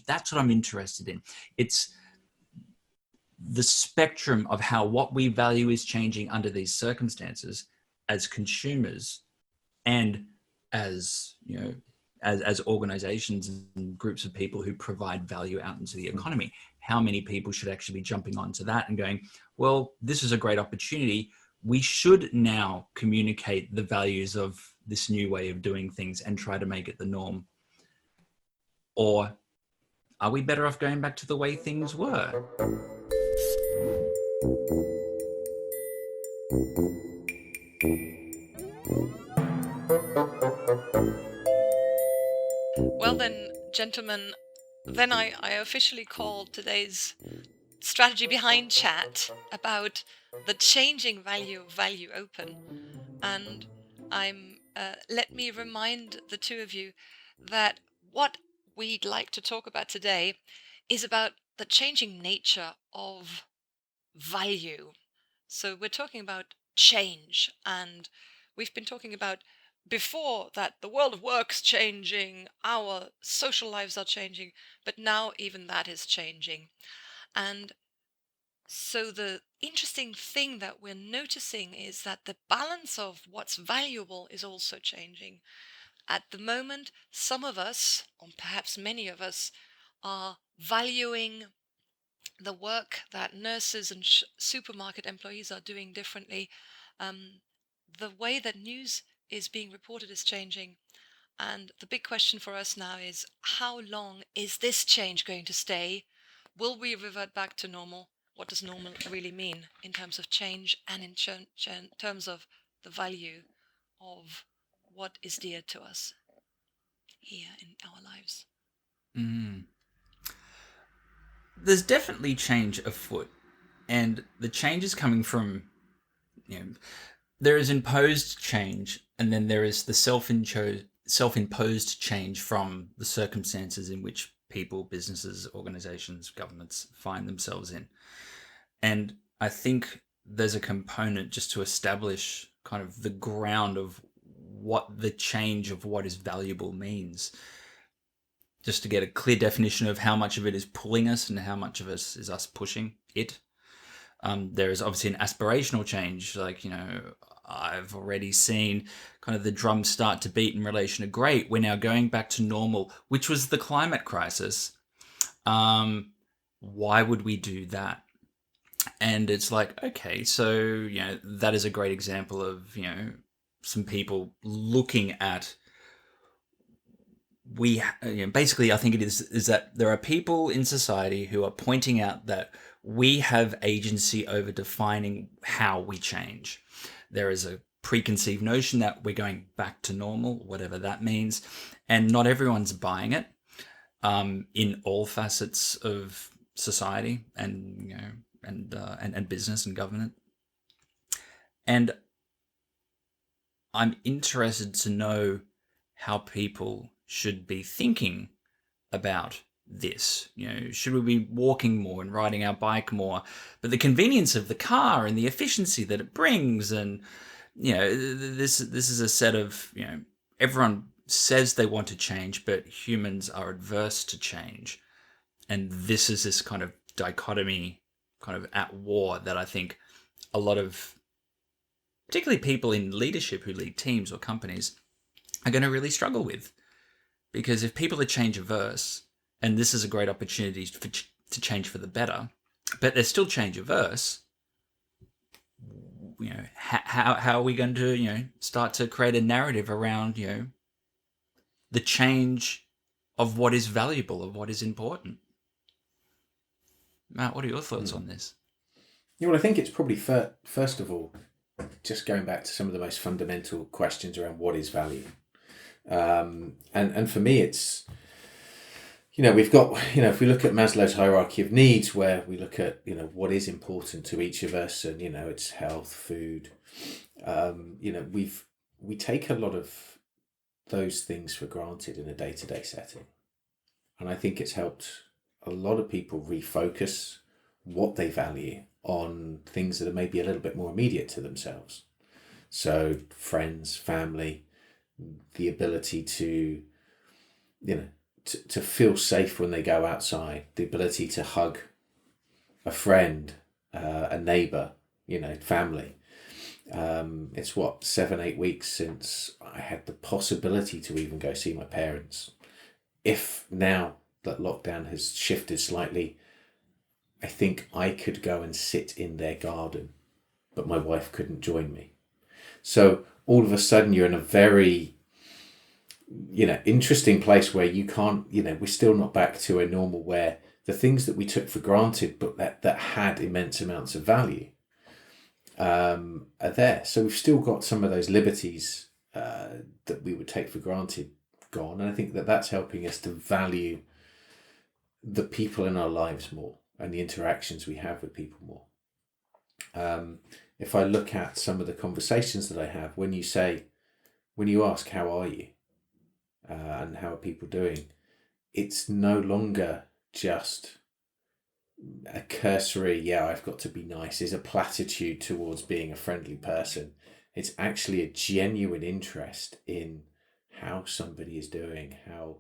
That's what I'm interested in. It's the spectrum of how what we value is changing under these circumstances as consumers and as, you know, as organizations and groups of people who provide value out into the economy. How many people should actually be jumping onto that and going, well, this is a great opportunity. We should now communicate the values of this new way of doing things and try to make it the norm. Or are we better off going back to the way things were? Well then, gentlemen, then I officially call today's strategy behind chat about the changing value of value open. And let me remind the two of you that what we'd like to talk about today is about the changing nature of value. So we're talking about change, and we've been talking about before that the world of work's changing, our social lives are changing, but now even that is changing. And so the interesting thing that we're noticing is that the balance of what's valuable is also changing. At the moment, some of us, or perhaps many of us, are valuing the work that nurses and supermarket employees are doing differently. The way that news is being reported is changing. And the big question for us now is, how long is this change going to stay? Will we revert back to normal? What does normal really mean in terms of change and in terms of the value of what is dear to us here in our lives? There's definitely change afoot, and the change is coming from, you know, there is imposed change, and then there is the self-imposed change from the circumstances in which people, businesses, organizations, governments find themselves in. And I think there's a component just to establish kind of the ground of what the change of what is valuable means, just to get a clear definition of how much of it is pulling us and how much of us is us pushing it. There is obviously an aspirational change. Like, you know, I've already seen kind of the drums start to beat in relation to great, we're now going back to normal, which was the climate crisis. Why would we do that? And it's like, okay, so, you know, that is a great example of, you know, some people looking at, basically, I think it is that there are people in society who are pointing out that we have agency over defining how we change. There is a preconceived notion that we're going back to normal, whatever that means, and not everyone's buying it in all facets of society and, you know, and business and government. And I'm interested to know how people should be thinking about this. You know, should we be walking more and riding our bike more? But the convenience of the car and the efficiency that it brings, and, you know, this is a set of, you know, everyone says they want to change, but humans are adverse to change. And this is this kind of dichotomy, kind of at war, that I think a lot of, particularly people in leadership who lead teams or companies, are going to really struggle with. Because if people are change averse, and this is a great opportunity to change for the better, but they're still change averse, you know, how are we going to, you know, start to create a narrative around, you know, the change of what is valuable, of what is important? Matt, what are your thoughts on this? Yeah, well, I think it's probably first of all, just going back to some of the most fundamental questions around what is value. And for me, it's, you know, we've got, you know, if we look at Maslow's hierarchy of needs, where we look at, you know, what is important to each of us, and, you know, it's health, food, you know, we take a lot of those things for granted in a day-to-day setting. And I think it's helped a lot of people refocus what they value on things that are maybe a little bit more immediate to themselves. So friends, family, the ability to, you know, to feel safe when they go outside, the ability to hug a friend, a neighbour, family. It's 7-8 weeks since I had the possibility to even go see my parents. If now that lockdown has shifted slightly, I think I could go and sit in their garden, but my wife couldn't join me. So all of a sudden you're in a very, interesting place where you can't, we're still not back to a normal where the things that we took for granted, but that had immense amounts of value, are there. So we've still got some of those liberties that we would take for granted gone. And I think that's helping us to value the people in our lives more and the interactions we have with people more. If I look at some of the conversations that I have, when you ask, how are you? And how are people doing? It's no longer just a cursory, I've got to be nice, is a platitude towards being a friendly person. It's actually a genuine interest in how somebody is doing, how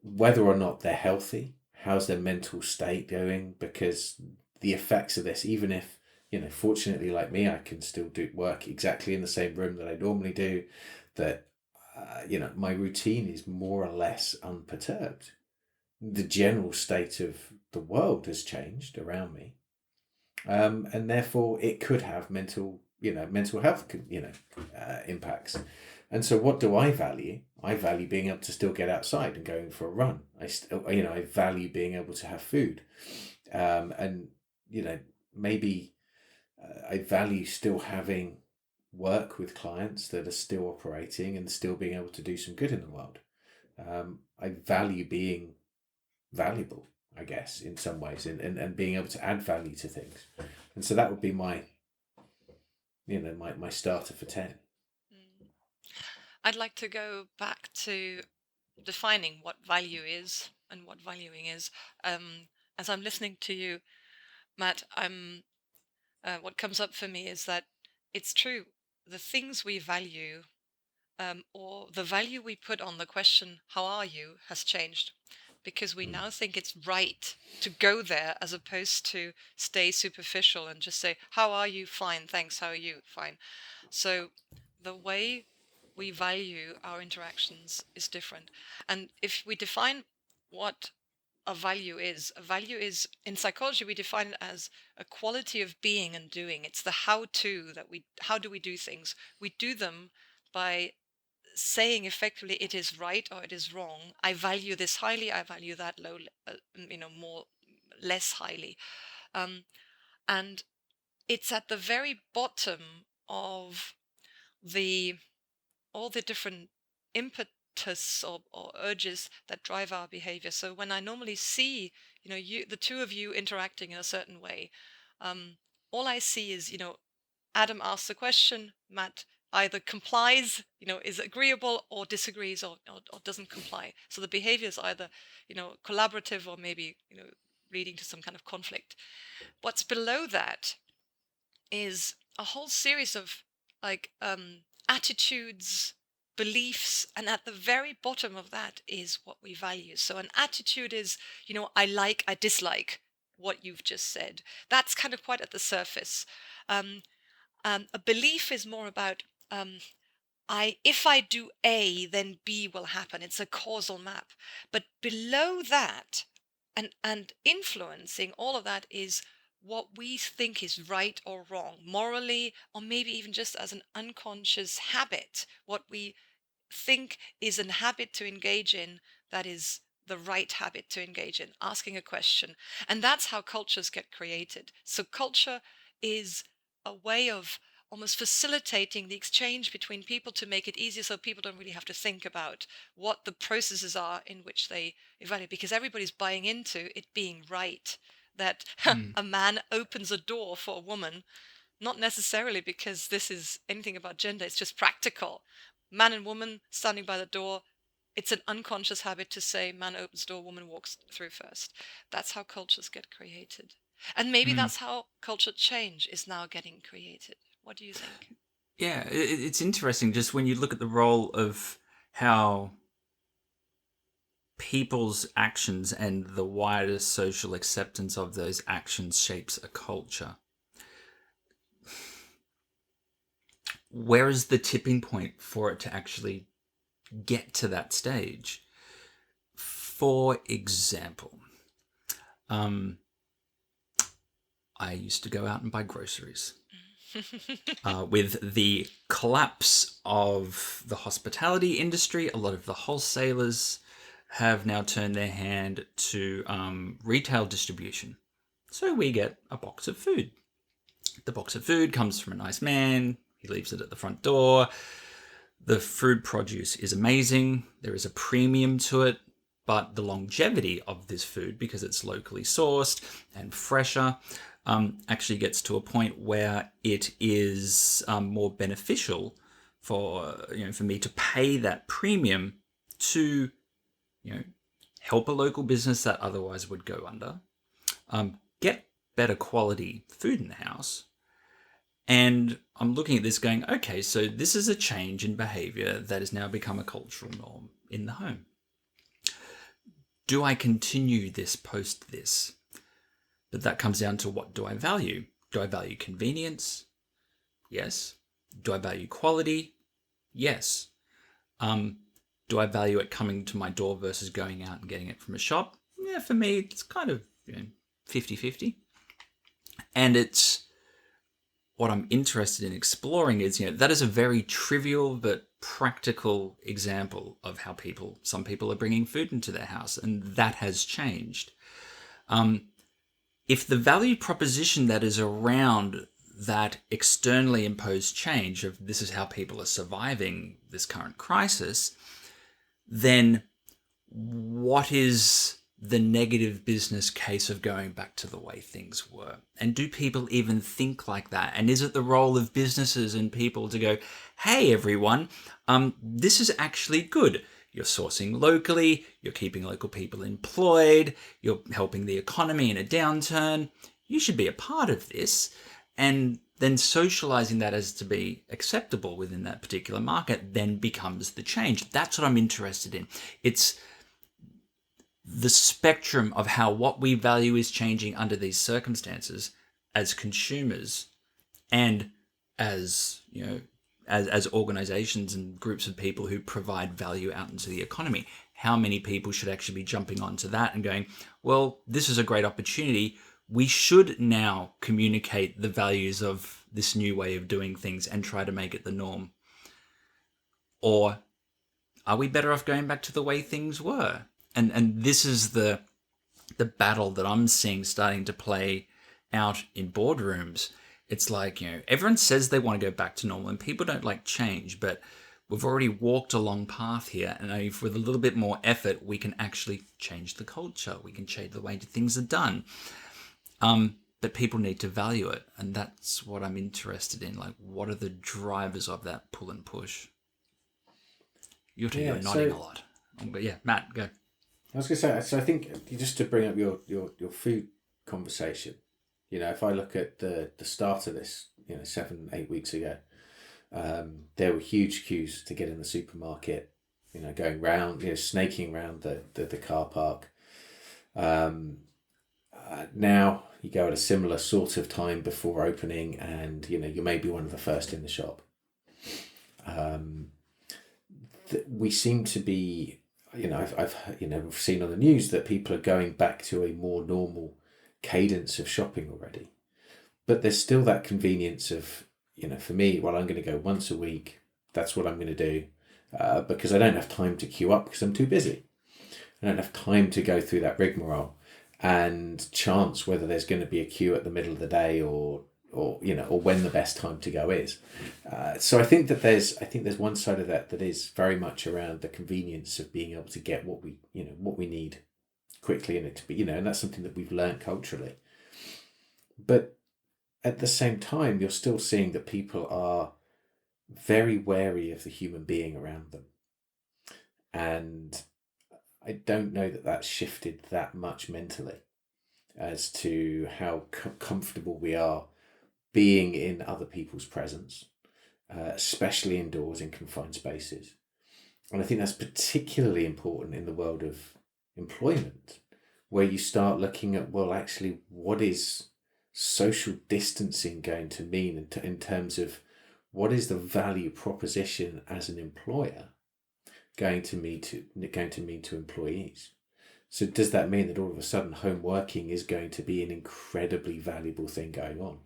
whether or not they're healthy, how's their mental state going, because the effects of this, even if, fortunately like me, I can still do work exactly in the same room that I normally do, that, my routine is more or less unperturbed. The general state of the world has changed around me. And therefore it could have mental health, impacts. And so what do I value? I value being able to still get outside and going for a run. I value being able to have food. And maybe I value still having work with clients that are still operating and still being able to do some good in the world. I value being valuable, I guess, in some ways, and being able to add value to things. And so that would be my starter for 10. I'd like to go back to defining what value is and what valuing is. As I'm listening to you, Matt, what comes up for me is that it's true. The things we value, or the value we put on the question, how are you, has changed. Because we now think it's right to go there as opposed to stay superficial and just say, how are you? Fine, thanks. How are you? Fine. So the way we value our interactions is different. And if we define what a value is in psychology, we define it as a quality of being and doing. It's the how do we do things? We do them by saying effectively it is right or it is wrong. I value this highly, I value that low, less highly. And it's at the very bottom of all the different impetus or urges that drive our behavior. So when I normally see, the two of you interacting in a certain way, all I see is, Adam asks a question, Matt either complies, is agreeable, or disagrees, or doesn't comply. So the behavior is either, collaborative, or maybe, leading to some kind of conflict. What's below that is a whole series of attitudes, beliefs, and at the very bottom of that is what we value. So an attitude is, I dislike what you've just said. That's kind of quite at the surface. A belief is more about, if I do A, then B will happen. It's a causal map. But below that, and influencing all of that, is what we think is right or wrong, morally, or maybe even just as an unconscious habit, what we think is a habit to engage in that is the right habit to engage in, asking a question. And that's how cultures get created. So culture is a way of almost facilitating the exchange between people to make it easier, so people don't really have to think about what the processes are in which they evaluate, because everybody's buying into it being right, that a man opens a door for a woman, not necessarily because this is anything about gender, it's just practical. Man and woman standing by the door, it's an unconscious habit to say man opens door, woman walks through first. That's how cultures get created. And maybe that's how culture change is now getting created. What do you think? Yeah, it's interesting just when you look at the role of how people's actions and the wider social acceptance of those actions shapes a culture. Where is the tipping point for it to actually get to that stage? For example, I used to go out and buy groceries. With the collapse of the hospitality industry, a lot of the wholesalers have now turned their hand to retail distribution. So we get a box of food. The box of food comes from a nice man. He leaves it at the front door. The food produce is amazing. There is a premium to it, but the longevity of this food, because it's locally sourced and fresher, actually gets to a point where it is more beneficial for me to pay that premium to help a local business that otherwise would go under, get better quality food in the house. And I'm looking at this going, okay, so this is a change in behavior that has now become a cultural norm in the home. Do I continue this post this? But that comes down to, what do I value? Do I value convenience? Yes. Do I value quality? Yes. Do I value it coming to my door versus going out and getting it from a shop? Yeah, for me, it's kind of 50-50. And it's what I'm interested in exploring is, that is a very trivial but practical example of how some people are bringing food into their house, and that has changed. If the value proposition that is around that externally imposed change of this is how people are surviving this current crisis, then what is the negative business case of going back to the way things were? And do people even think like that? And is it the role of businesses and people to go, hey, everyone, this is actually good. You're sourcing locally, you're keeping local people employed, you're helping the economy in a downturn. You should be a part of this. And then socializing that as to be acceptable within that particular market then becomes the change. That's what I'm interested in. It's the spectrum of how what we value is changing under these circumstances as consumers and as organizations and groups of people who provide value out into the economy. How many people should actually be jumping onto that and going, well, this is a great opportunity. We should now communicate the values of this new way of doing things and try to make it the norm. Or are we better off going back to the way things were? And this is the battle that I'm seeing starting to play out in boardrooms. It's like, everyone says they want to go back to normal and people don't like change, but we've already walked a long path here. And if with a little bit more effort, we can actually change the culture. We can change the way things are done. But people need to value it. And that's what I'm interested in. Like, what are the drivers of that pull and push? You're nodding a lot. But yeah, Matt, go. I was going to say, so I think just to bring up your food conversation, if I look at the start of this, 7-8 weeks ago, there were huge queues to get in the supermarket, going round, snaking around the car park. Now you go at a similar sort of time before opening and, you may be one of the first in the shop. We seem to be, I've seen on the news that people are going back to a more normal cadence of shopping already, but there's still that convenience of, for me, well, I'm going to go once a week. That's what I'm going to do, because I don't have time to queue up because I'm too busy. I don't have time to go through that rigmarole and chance whether there's going to be a queue at the middle of the day or when the best time to go is. So I think there's one side of that is very much around the convenience of being able to get what we need quickly, and it to be, and that's something that we've learned culturally. But at the same time, you're still seeing that people are very wary of the human being around them. And I don't know that that's shifted that much mentally as to how comfortable we are being in other people's presence, especially indoors in confined spaces. And I think that's particularly important in the world of employment, where you start looking at, well, actually, what is social distancing going to mean in terms of what is the value proposition as an employer going to mean to employees? So does that mean that all of a sudden home working is going to be an incredibly valuable thing going on?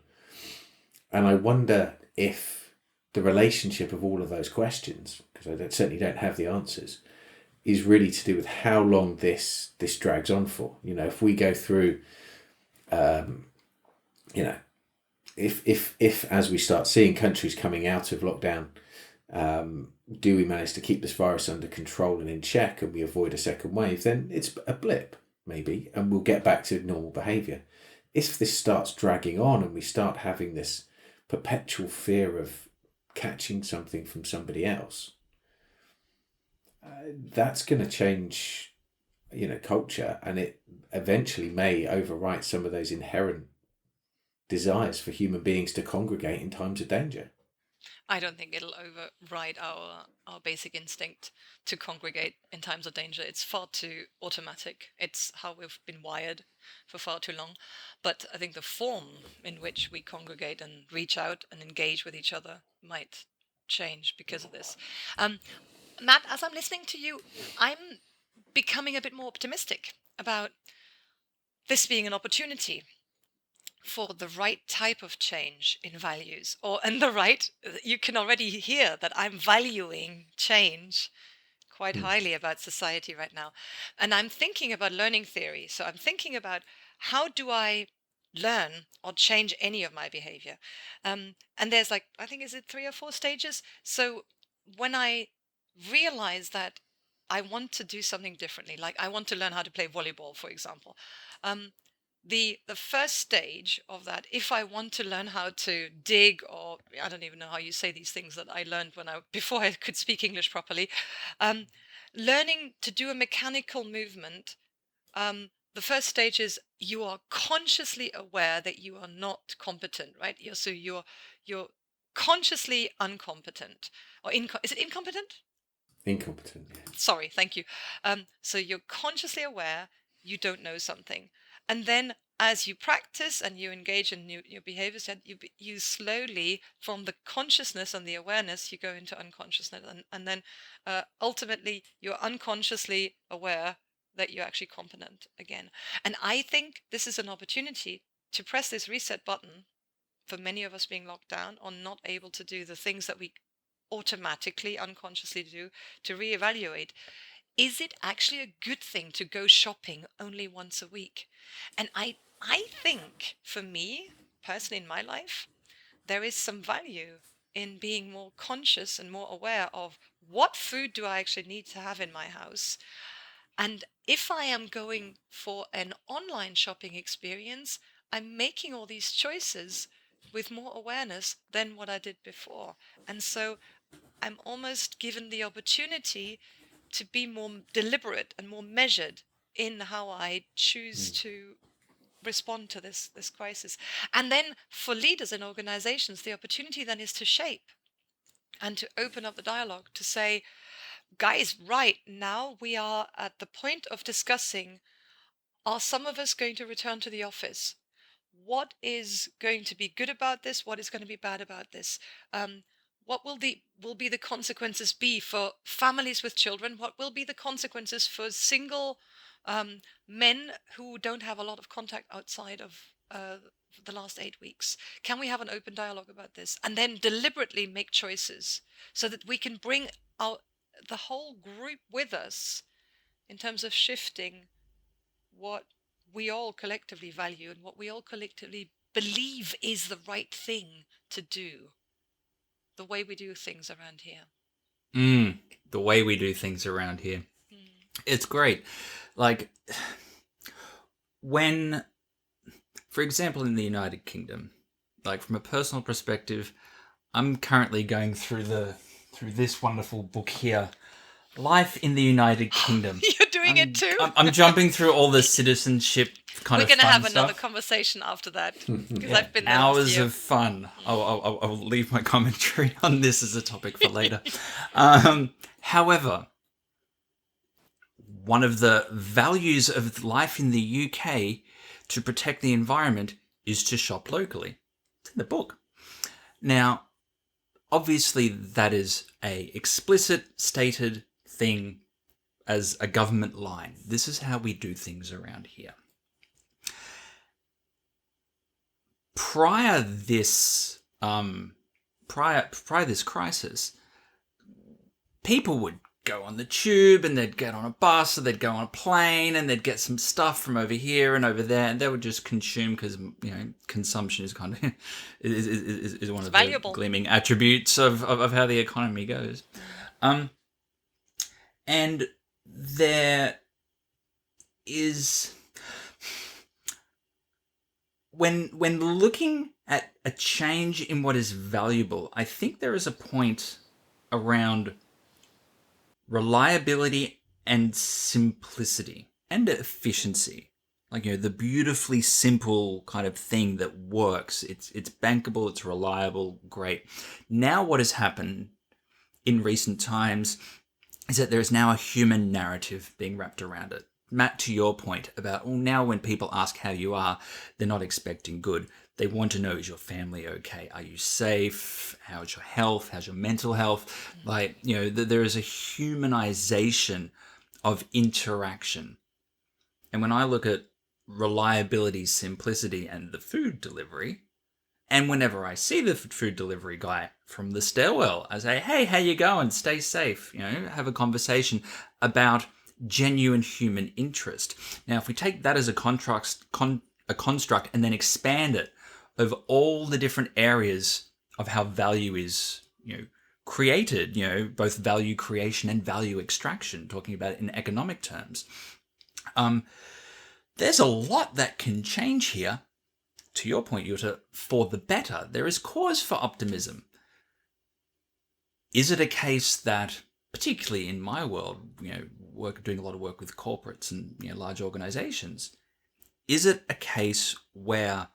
And I wonder if the relationship of all of those questions, because I certainly don't have the answers, is really to do with how long this drags on for. You know, if we go through, you know, if as we start seeing countries coming out of lockdown, do we manage to keep this virus under control and in check, and we avoid a second wave, then it's a blip maybe, and we'll get back to normal behaviour. If this starts dragging on and we start having this perpetual fear of catching something from somebody else, that's going to change, you know, culture, and it eventually may overwrite some of those inherent desires for human beings to congregate in times of danger. I don't think it'll override our basic instinct to congregate in times of danger. It's far too automatic. It's how we've been wired for far too long. But I think the form in which we congregate and reach out and engage with each other might change because of this. Matt, as I'm listening to you, I'm becoming a bit more optimistic about this being an opportunity for the right type of change in values, you can already hear that I'm valuing change quite highly about society right now. And I'm thinking about learning theory. So I'm thinking about, how do I learn or change any of my behavior? And there's I think, is it 3 or 4 stages? So when I realize that I want to do something differently, like I want to learn how to play volleyball, for example, the first stage of that, if I want to learn how to dig, or I don't even know how you say these things that I learned before I could speak English properly, learning to do a mechanical movement, the first stage is you are consciously aware that you are not competent, right? You're consciously uncompetent, or is it incompetent? Incompetent, yeah. Sorry, thank you. So you're consciously aware you don't know something. And then as you practice and you engage in your behaviors, you slowly, from the consciousness and the awareness, you go into unconsciousness. And then ultimately, you're unconsciously aware that you're actually competent again. And I think this is an opportunity to press this reset button for many of us being locked down or not able to do the things that we automatically, unconsciously do, to reevaluate. Is it actually a good thing to go shopping only once a week? And I think, for me, personally in my life, there is some value in being more conscious and more aware of what food do I actually need to have in my house. And if I am going for an online shopping experience, I'm making all these choices with more awareness than what I did before. And so I'm almost given the opportunity to be more deliberate and more measured in how I choose to respond to this crisis. And then for leaders and organizations, the opportunity then is to shape and to open up the dialogue, to say, guys, right now we are at the point of discussing, are some of us going to return to the office? What is going to be good about this? What is going to be bad about this? What will be the consequences be for families with children? What will be the consequences for single men who don't have a lot of contact outside of the last 8 weeks? Can we have an open dialogue about this, and then deliberately make choices so that we can bring the whole group with us in terms of shifting what we all collectively value and what we all collectively believe is the right thing to do, the way we do things around here. The way we do things around here. It's great. Like, when, for example, in the United Kingdom, like from a personal perspective, I'm currently going through this wonderful book here, Life in the United Kingdom. You're doing it too? I'm jumping through all the citizenship kind We're of going to fun have another stuff. conversation after that, because Yeah, I've been there hours last year. of fun. I'll leave my commentary on this as a topic for later. However, one of the values of life in the UK to protect the environment is to shop locally. It's in the book. Now, obviously, that is a explicit stated thing as a government line. This is how we do things around here. Prior this crisis, people would go on the tube and they'd get on a bus or they'd go on a plane and they'd get some stuff from over here and over there, and they would just consume because, you know, consumption is kind of is one of the gleaming attributes of how the economy goes. And there is, when looking at a change in what is valuable, I think there is a point around reliability and simplicity and efficiency. Like, you know, the beautifully simple kind of thing that works. It's bankable, it's reliable, great. Now what has happened in recent times is that there is now a human narrative being wrapped around it. Matt, to your point about, well, now when people ask how you are, they're not expecting good. They want to know, is your family okay? Are you safe? How's your health? How's your mental health? Like, you know, there is a humanization of interaction. And when I look at reliability, simplicity, and the food delivery, and whenever I see the food delivery guy from the stairwell, I say, hey, how you going? Stay safe. You know, have a conversation about genuine human interest. Now, if we take that as a construct and then expand it over all the different areas of how value is, you know, created, you know, both value creation and value extraction, talking about it in economic terms, there's a lot that can change here. To your point, Jutta, for the better. There is cause for optimism. Is it a case that, particularly in my world, you know, doing a lot of work with corporates and, you know, large organizations, is it a case where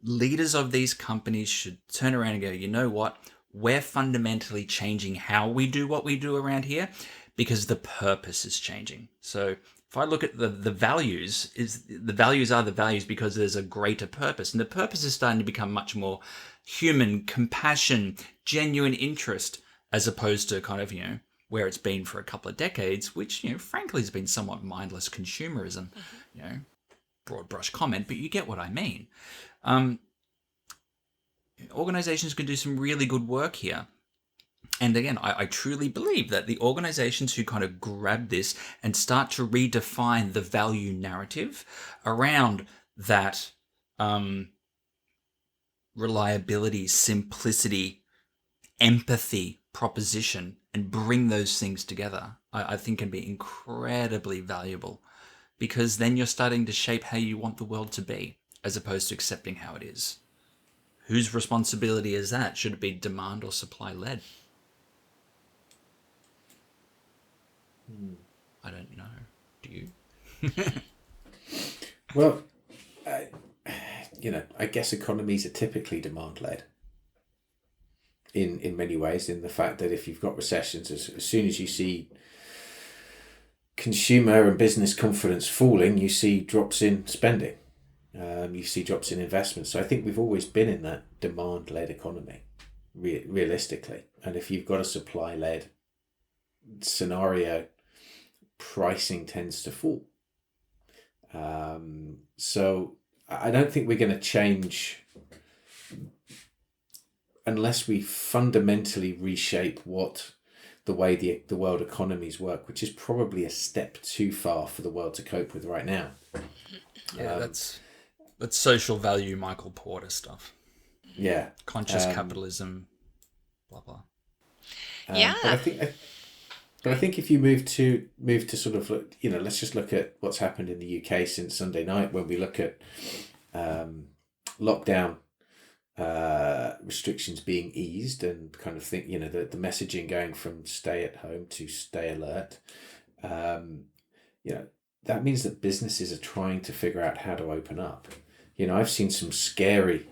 leaders of these companies should turn around and go, you know what, we're fundamentally changing how we do what we do around here because the purpose is changing. So if I look at the values, the values are the values because there's a greater purpose, and the purpose is starting to become much more human, compassion, genuine interest, as opposed to kind of, you know, where it's been for a couple of decades, which, you know, frankly has been somewhat mindless consumerism, you know, broad brush comment, but you get what I mean. Organizations can do some really good work here. And again, I truly believe that the organizations who kind of grab this and start to redefine the value narrative around that reliability, simplicity, empathy proposition and bring those things together, I think can be incredibly valuable, because then you're starting to shape how you want the world to be as opposed to accepting how it is. Whose responsibility is that? Should it be demand or supply led? I don't know. Do you? Well, you know, I guess economies are typically demand led in many ways, in the fact that if you've got recessions, as soon as you see consumer and business confidence falling, you see drops in spending. You see drops in investment. So I think we've always been in that demand-led economy, realistically. And if you've got a supply-led scenario, pricing tends to fall. So I don't think we're going to change unless we fundamentally reshape the way the world economies work, which is probably a step too far for the world to cope with right now. Yeah, that's social value, Michael Porter stuff. Yeah, conscious capitalism, blah blah. Yeah, but I think if you move to sort of, you know, let's just look at what's happened in the UK since Sunday night, when we look at lockdown restrictions being eased, and kind of think, you know, the messaging going from stay at home to stay alert. You know, that means that businesses are trying to figure out how to open up. You know, I've seen some scary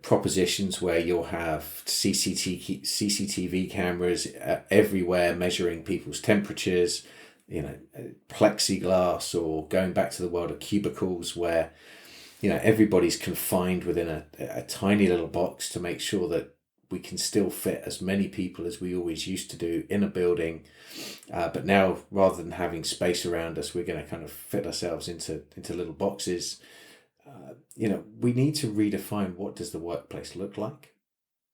propositions where you'll have CCTV cameras everywhere measuring people's temperatures, plexiglass, or going back to the world of cubicles where everybody's confined within a tiny little box to make sure that we can still fit as many people as we always used to do in a building. But now, rather than having space around us, we're going to kind of fit ourselves into little boxes. We need to redefine what does the workplace look like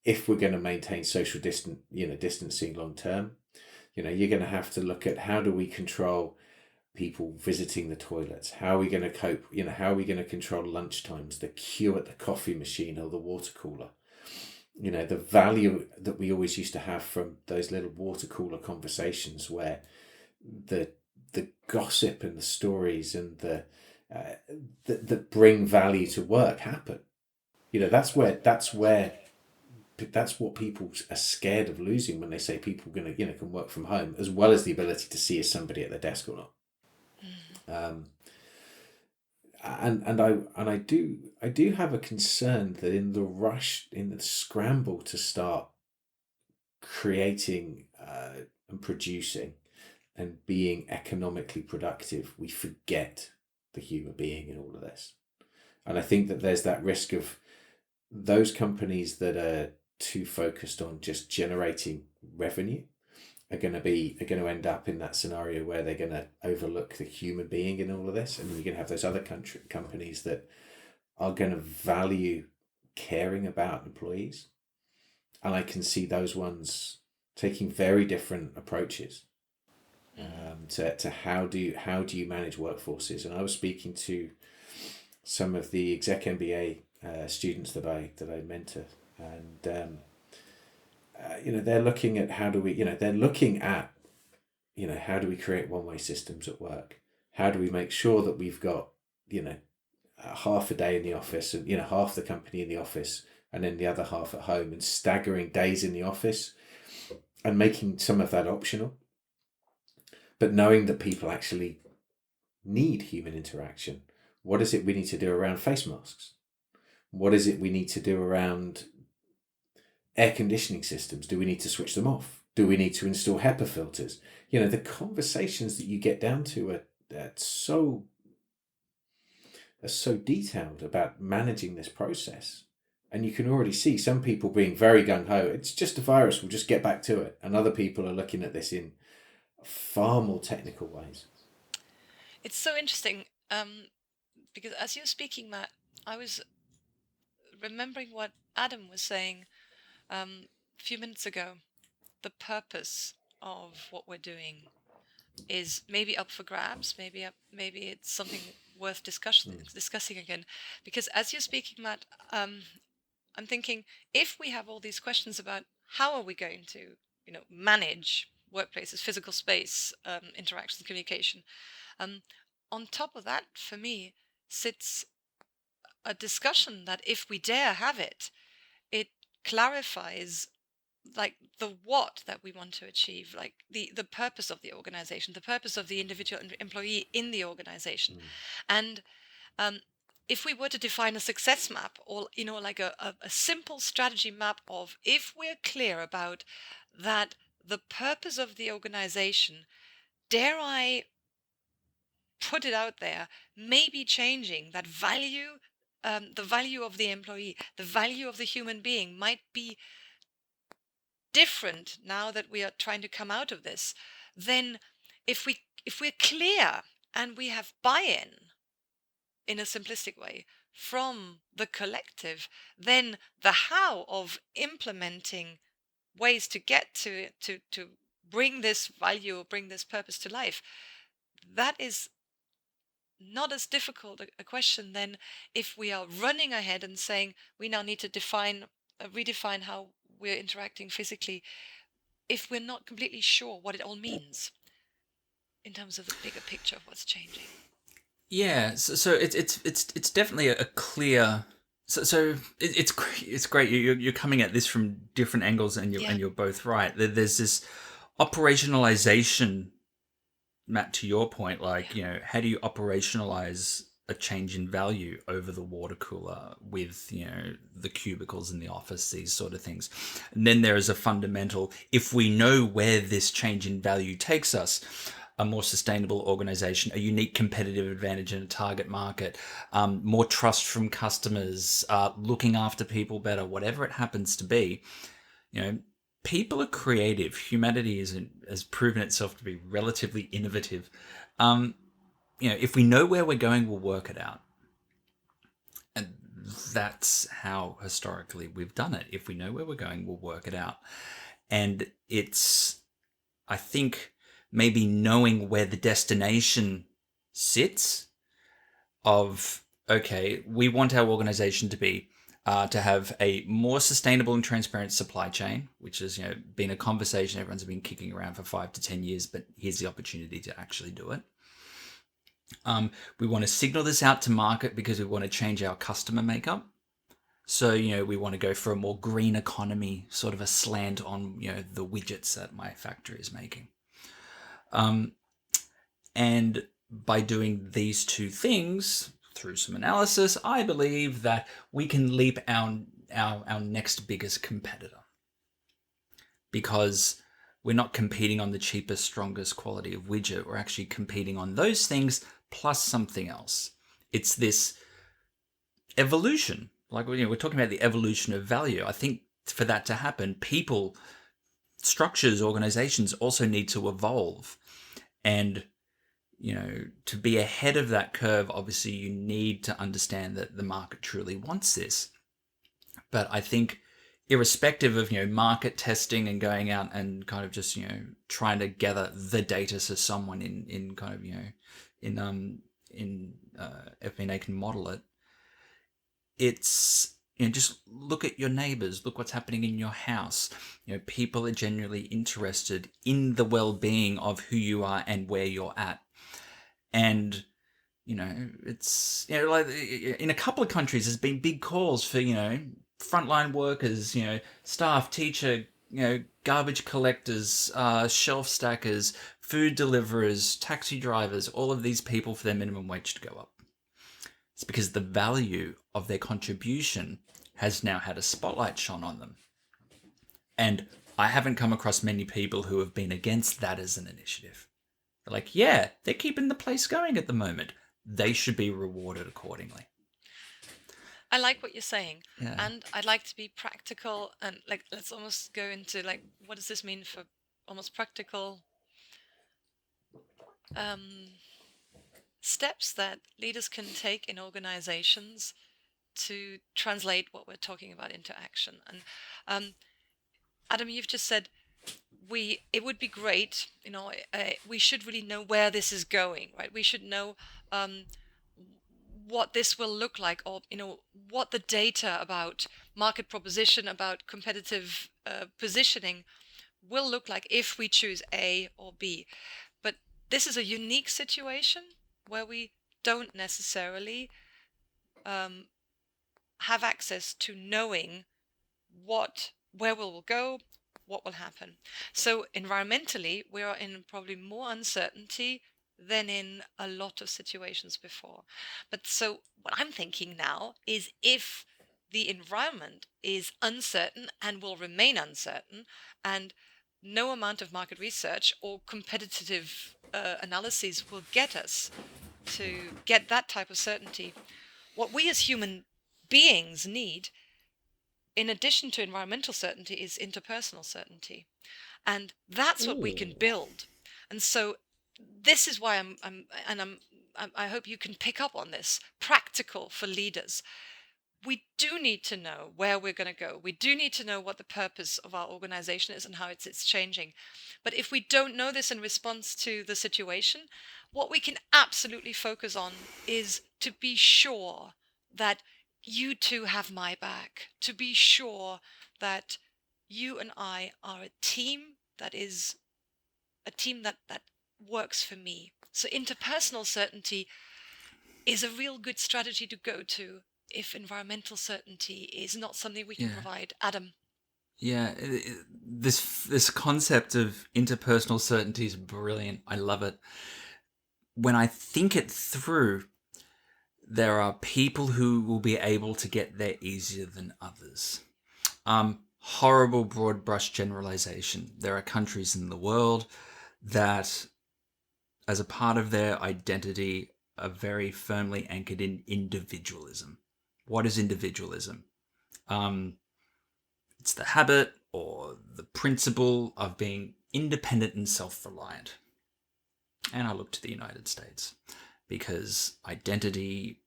if we're going to maintain social distancing long term. You're going to have to look at how do we control people visiting the toilets? How are we going to cope? How are we going to control lunch times, the queue at the coffee machine or the water cooler? The value that we always used to have from those little water cooler conversations where the gossip and the stories and that bring value to work happen. That's what people are scared of losing when they say people can work from home, as well as the ability to see if somebody at their desk or not. I do have a concern that in the rush, in the scramble to start creating and producing and being economically productive, we forget the human being in all of this. And I think that there's that risk of those companies that are too focused on just generating revenue are going to end up in that scenario where they're going to overlook the human being in all of this, and you're going to have those other companies that are going to value caring about employees, and I can see those ones taking very different approaches to how do you manage workforces. And I was speaking to some of the exec MBA students that I mentor, and they're looking at how do we create one-way systems at work? How do we make sure that we've got half a day in the office and half the company in the office and then the other half at home, and staggering days in the office and making some of that optional, but knowing that people actually need human interaction. What is it we need to do around face masks? What is it we need to do around air conditioning systems? Do we need to switch them off? Do we need to install HEPA filters? The conversations that you get down to are so detailed about managing this process. And you can already see some people being very gung-ho. It's just a virus, we'll just get back to it. And other people are looking at this in far more technical ways. It's so interesting because as you're speaking, Matt, I was remembering what Adam was saying a few minutes ago. The purpose of what we're doing is maybe up for grabs. Maybe it's something worth discussing again. Because as you're speaking, Matt, I'm thinking, if we have all these questions about how are we going to, manage workplaces, physical space, interactions, communication, on top of that, for me, sits a discussion that if we dare have it, it clarifies like the what that we want to achieve, like the purpose of the organization, the purpose of the individual employee in the organization. And if we were to define a success map, or like a simple strategy map of, if we're clear about that the purpose of the organization, dare I put it out there, may be changing, that value, the value of the employee, the value of the human being might be different now that we are trying to come out of this, then if we're clear and we have buy-in in a simplistic way from the collective, then the how of implementing ways to get to bring this value or bring this purpose to life, that is not as difficult a question than if we are running ahead and saying we now need to redefine how we're interacting physically, if we're not completely sure what it all means in terms of the bigger picture of what's changing. Yeah, so it's definitely a clear. So it's great. You're coming at this from different angles, and you're both right. There's this operationalization, Matt, to your point, like how do you operationalize a change in value over the water cooler with, the cubicles in the office, these sort of things. And then there is a fundamental, if we know where this change in value takes us, a more sustainable organization, a unique competitive advantage in a target market, more trust from customers, looking after people better, whatever it happens to be, people are creative. Humanity has proven itself to be relatively innovative. If we know where we're going, we'll work it out. And that's how historically we've done it. If we know where we're going, we'll work it out. And it's, I think, maybe knowing where the destination sits of, okay, we want our organization to be, to have a more sustainable and transparent supply chain, which has, been a conversation everyone's been kicking around for 5 to 10 years, but here's the opportunity to actually do it. We want to signal this out to market because we want to change our customer makeup. So, we want to go for a more green economy, sort of a slant on, the widgets that my factory is making. And by doing these two things through some analysis, I believe that we can leap our next biggest competitor, because we're not competing on the cheapest, strongest quality of widget. We're actually competing on those things plus something else. It's this evolution. Like, we're talking about the evolution of value. I think for that to happen, people, structures, organizations also need to evolve. And, to be ahead of that curve, obviously you need to understand that the market truly wants this. But I think irrespective of, market testing and going out and kind of just, trying to gather the data so someone in kind of, in FP&A can model it, it's, just look at your neighbors, look what's happening in your house. People are genuinely interested in the well-being of who you are and where you're at. And, it's, like in a couple of countries, there's been big calls for, frontline workers, staff, teacher, garbage collectors, shelf stackers, food deliverers, taxi drivers, all of these people for their minimum wage to go up. It's because the value of their contribution has now had a spotlight shone on them. And I haven't come across many people who have been against that as an initiative. They're like, yeah, they're keeping the place going at the moment. They should be rewarded accordingly. I like what you're saying. Yeah. And I'd like to be practical and let's almost go into what does this mean for almost practical steps that leaders can take in organizations to translate what we're talking about into action. And Adam, you've just said it would be great, we should really know where this is going, right? We should know what this will look like, or what the data about market proposition, about competitive positioning will look like if we choose A or B. But this is a unique situation where we don't necessarily have access to knowing where we will go, what will happen. So environmentally, we are in probably more uncertainty than in a lot of situations before. But so what I'm thinking now is, if the environment is uncertain and will remain uncertain, and no amount of market research or competitive analyses will get us to get that type of certainty, what we as human beings need, in addition to environmental certainty, is interpersonal certainty. And that's what we can build. And so this is why I hope you can pick up on this, practical for leaders. We do need to know where we're going to go. We do need to know what the purpose of our organization is and how it's changing. But if we don't know this in response to the situation, what we can absolutely focus on is to be sure that you two have my back, to be sure that you and I are a team that is a team that works for me. So interpersonal certainty is a real good strategy to go to if environmental certainty is not something we can provide. Adam? Yeah, this concept of interpersonal certainty is brilliant. I love it. When I think it through, there are people who will be able to get there easier than others. Horrible broad brush generalization. There are countries in the world that, as a part of their identity, are very firmly anchored in individualism. What is individualism? It's the habit or the principle of being independent and self-reliant. And I look to the United States because identity,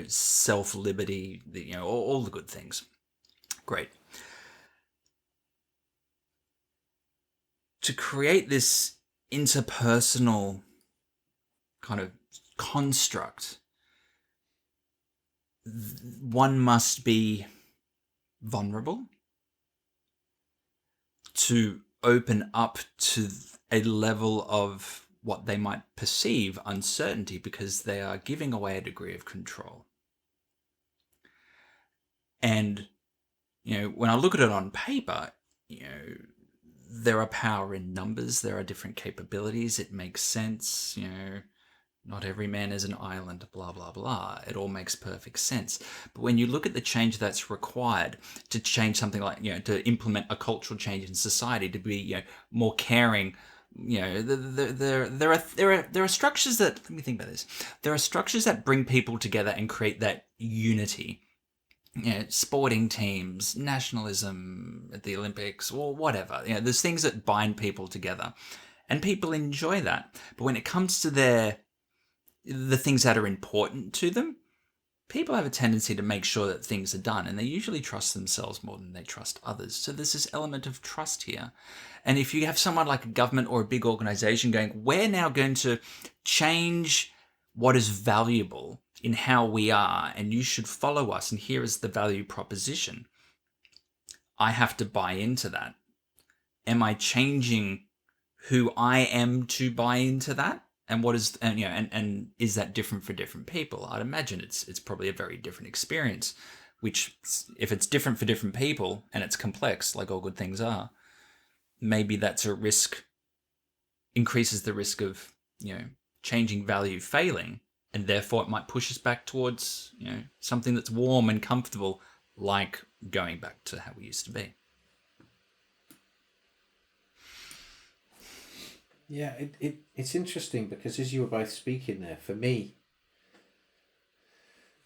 self-liberty, all the good things. Great. To create this interpersonal kind of construct, one must be vulnerable to open up to a level of what they might perceive uncertainty, because they are giving away a degree of control. And, when I look at it on paper, there are power in numbers, there are different capabilities, it makes sense, not every man is an island, blah, blah, blah. It all makes perfect sense. But when you look at the change that's required to change something like, to implement a cultural change in society, to be, more caring, there are structures that, let me think about this. There are structures that bring people together and create that unity. Sporting teams, nationalism at the Olympics, or whatever. There's things that bind people together, and people enjoy that. But when it comes to the things that are important to them, people have a tendency to make sure that things are done, and they usually trust themselves more than they trust others. So there's this element of trust here. And if you have someone like a government or a big organization going, we're now going to change what is valuable in how we are, and you should follow us, and here is the value proposition, I have to buy into that. Am I changing who I am to buy into that? And what is, and is that different for different people? I'd imagine it's probably a very different experience, which, if it's different for different people and it's complex, like all good things are, maybe that's a risk, increases the risk of, changing value failing, and therefore it might push us back towards, something that's warm and comfortable, like going back to how we used to be. Yeah, it's interesting because as you were both speaking there, for me,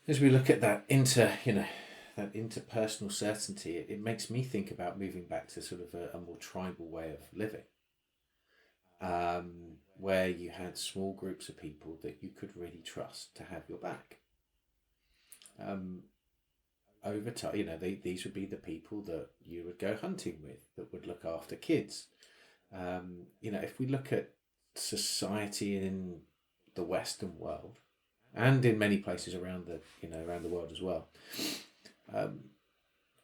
as we look at that that interpersonal certainty, it makes me think about moving back to sort of a more tribal way of living, where you had small groups of people that you could really trust to have your back. Over time, these would be the people that you would go hunting with, that would look after kids. If we look at society in the Western world, and in many places around the world as well,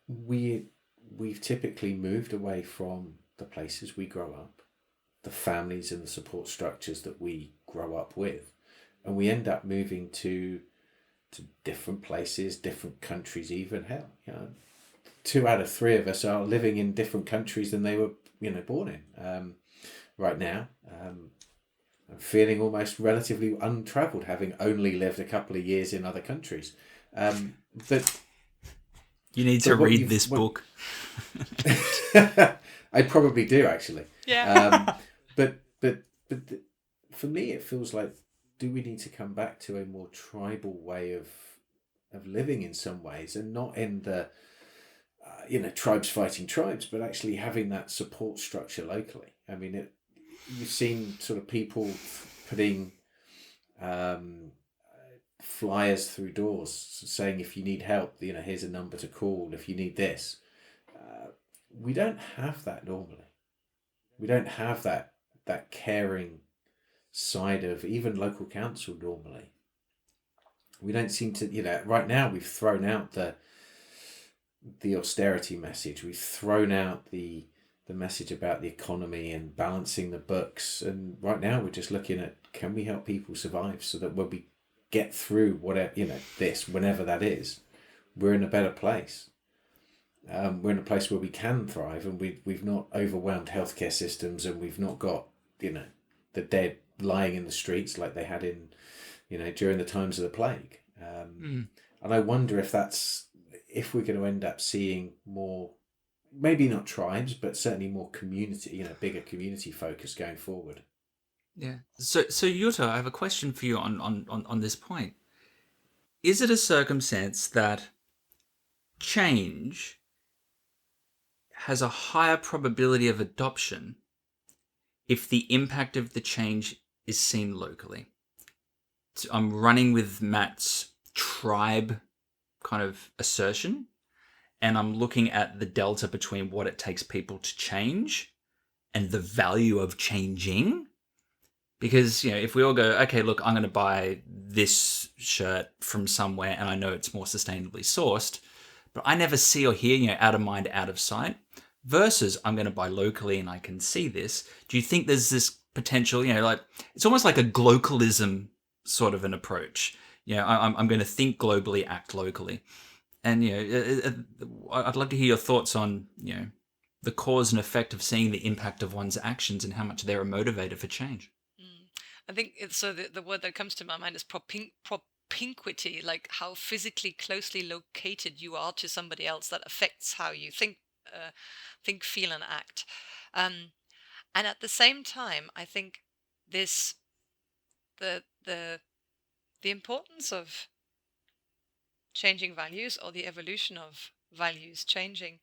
we've typically moved away from the places we grow up, the families and the support structures that we grow up with, and we end up moving to different places, different countries. Even 2 out of 3 of us are living in different countries than they were born in. Right now, I'm feeling almost relatively untravelled, having only lived a couple of years in other countries. But you need to read this book. I probably do, actually. Yeah. But for me, it feels like, do we need to come back to a more tribal way of living in some ways, and not in the tribes fighting tribes, but actually having that support structure locally? I mean, you've seen sort of people putting flyers through doors saying, if you need help, here's a number to call if you need this. We don't have that normally. We don't have that caring side of even local council normally. We don't seem to, right now we've thrown out the austerity message. We've thrown out the message about the economy and balancing the books. And right now we're just looking at, can we help people survive so that when we get through whatever, this, whenever that is, we're in a better place. We're in a place where we can thrive, and we've not overwhelmed healthcare systems, and we've not got, the dead lying in the streets like they had in, during the times of the plague. And I wonder if we're going to end up seeing more, maybe not tribes, but certainly more community, bigger community focus going forward. Yeah. So Jutta, I have a question for you on this point. Is it a circumstance that change has a higher probability of adoption if the impact of the change is seen locally? So I'm running with Matt's tribe kind of assertion, and I'm looking at the delta between what it takes people to change and the value of changing. Because, if we all go, okay, look, I'm going to buy this shirt from somewhere and I know it's more sustainably sourced, but I never see or hear, out of mind, out of sight, versus I'm going to buy locally and I can see this. Do you think there's this potential, like, it's almost like a glocalism sort of an approach? I'm going to think globally, act locally. And, I'd love to hear your thoughts on, the cause and effect of seeing the impact of one's actions and how much they're a motivator for change. I think the word that comes to my mind is propinquity, like how physically closely located you are to somebody else that affects how you think, feel, and act. And at the same time, I think the importance of changing values, or the evolution of values changing,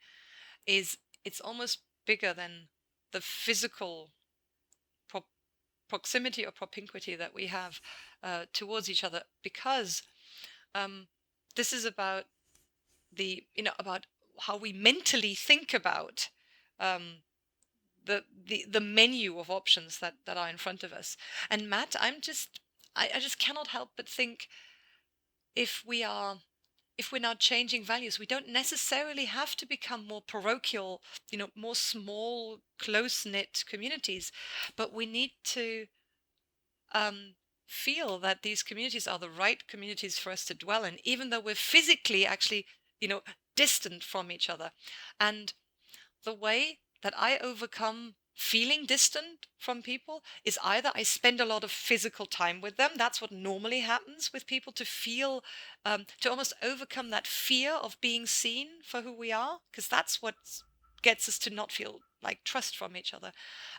it's almost bigger than the physical proximity or propinquity that we have towards each other, because this is about about how we mentally think about the menu of options that are in front of us. And Matt, I just cannot help but think, if we're now changing values, we don't necessarily have to become more parochial, more small, close-knit communities, but we need to feel that these communities are the right communities for us to dwell in, even though we're physically actually, distant from each other. And the way that I overcome feeling distant from people is either I spend a lot of physical time with them. That's what normally happens with people, to feel, to almost overcome that fear of being seen for who we are, because that's what gets us to not feel like trust from each other.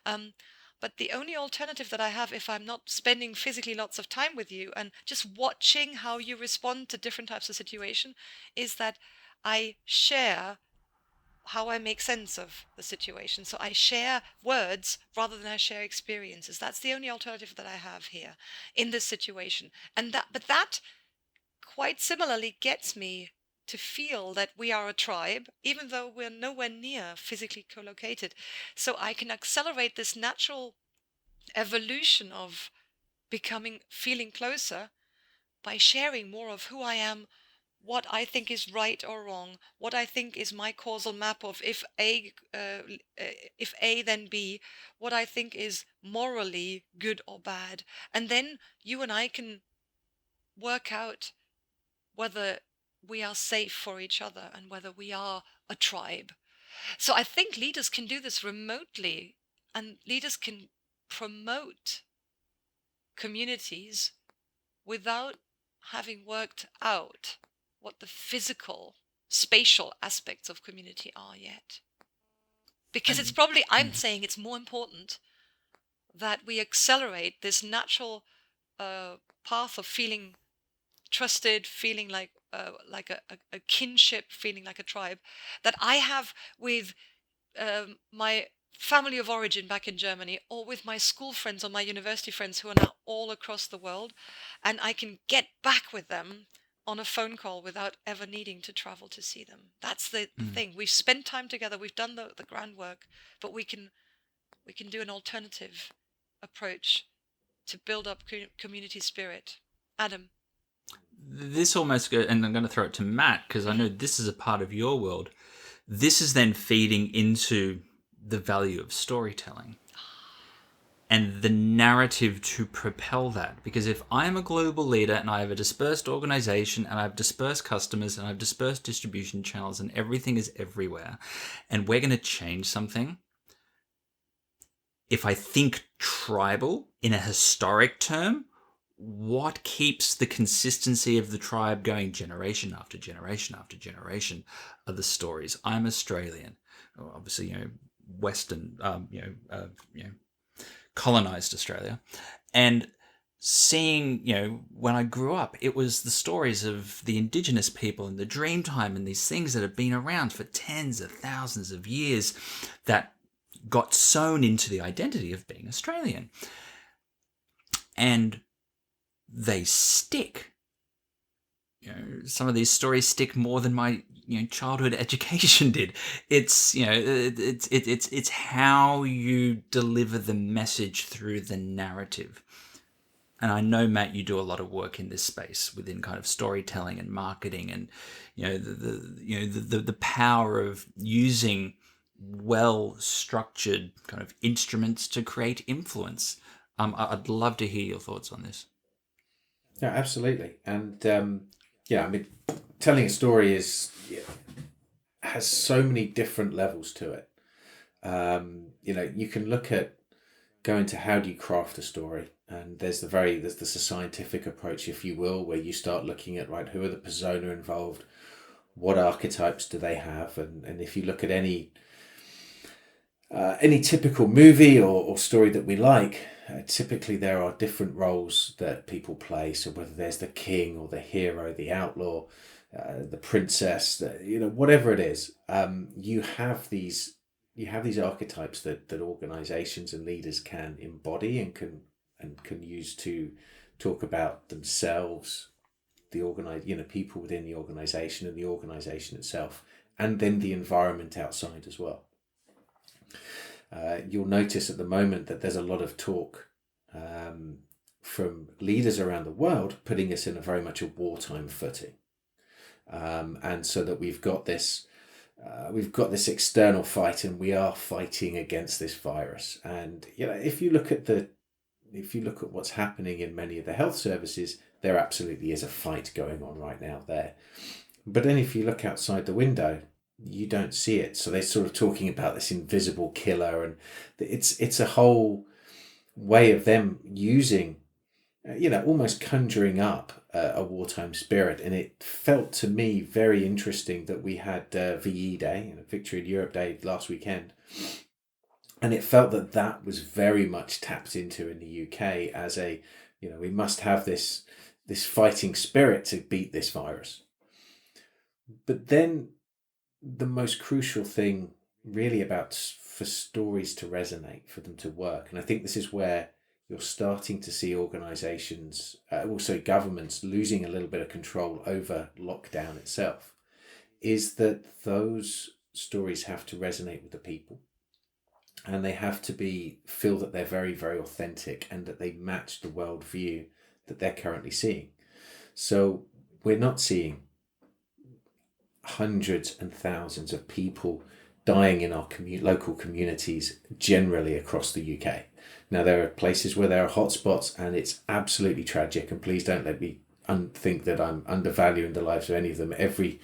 But the only alternative that I have, if I'm not spending physically lots of time with you and just watching how you respond to different types of situation, is that I share how I make sense of the situation. So I share words rather than I share experiences. That's the only alternative that I have here in this situation. But that quite similarly gets me to feel that we are a tribe, even though we're nowhere near physically co-located. So I can accelerate this natural evolution of feeling closer by sharing more of who I am, what I think is right or wrong, what I think is my causal map of if A then B, what I think is morally good or bad. And then you and I can work out whether we are safe for each other and whether we are a tribe. So I think leaders can do this remotely, and leaders can promote communities without having worked out what the physical, spatial aspects of community are yet. Because it's probably, I'm saying it's more important that we accelerate this natural path of feeling trusted, feeling like a kinship, feeling like a tribe, that I have with my family of origin back in Germany, or with my school friends or my university friends who are now all across the world, and I can get back with them on a phone call without ever needing to travel to see them. That's the thing. We've spent time together, we've done the groundwork, but we can do an alternative approach to build up community spirit. Adam? This almost goes, and I'm going to throw it to Matt, because I know this is a part of your world. This is then feeding into the value of storytelling and the narrative to propel that. Because if I'm a global leader and I have a dispersed organization and I have dispersed customers and I have dispersed distribution channels and everything is everywhere, and we're going to change something, if I think tribal in a historic term, what keeps the consistency of the tribe going generation after generation after generation are the stories. I'm Australian, obviously, Western, colonized Australia, and seeing, when I grew up, it was the stories of the indigenous people and the Dreamtime and these things that have been around for tens of thousands of years that got sewn into the identity of being Australian. And they stick. Some of these stories stick more than my childhood education did. It's it's how you deliver the message through the narrative. And I know, Matt, you do a lot of work in this space within kind of storytelling and marketing, and the power of using well structured kind of instruments to create influence. I'd love to hear your thoughts on this. Yeah, absolutely. And I mean, telling a story has so many different levels to it. You can look at going to how do you craft a story, and there's the scientific approach, if you will, where you start looking at, right, who are the persona involved, what archetypes do they have, and if you look at any typical movie or story that we like, typically there are different roles that people play. So whether there's the king or the hero, the outlaw, the princess, whatever it is, you have these archetypes that organizations and leaders can embody and can use to talk about themselves, the people within the organization and the organization itself, and then the environment outside as well. You'll notice at the moment that there's a lot of talk from leaders around the world putting us in a very much a wartime footing, and so that we've got this external fight, and we are fighting against this virus. And if you look at what's happening in many of the health services, there absolutely is a fight going on right now there. But then if you look outside the window, you don't see it. So they're sort of talking about this invisible killer, and it's a whole way of them using, almost conjuring up a wartime spirit. And it felt to me very interesting that we had VE Day, Victory in Europe Day, last weekend. And it felt that was very much tapped into in the UK as we must have this fighting spirit to beat this virus. But then the most crucial thing really for stories to resonate, for them to work, and I think this is where you're starting to see organisations, also governments, losing a little bit of control over lockdown itself, is that those stories have to resonate with the people, and they have to feel that they're very, very authentic and that they match the worldview that they're currently seeing. So we're not seeing hundreds and thousands of people dying in our local communities generally across the UK. Now, there are places where there are hotspots, and it's absolutely tragic, and please don't let me think that I'm undervaluing the lives of any of them. Every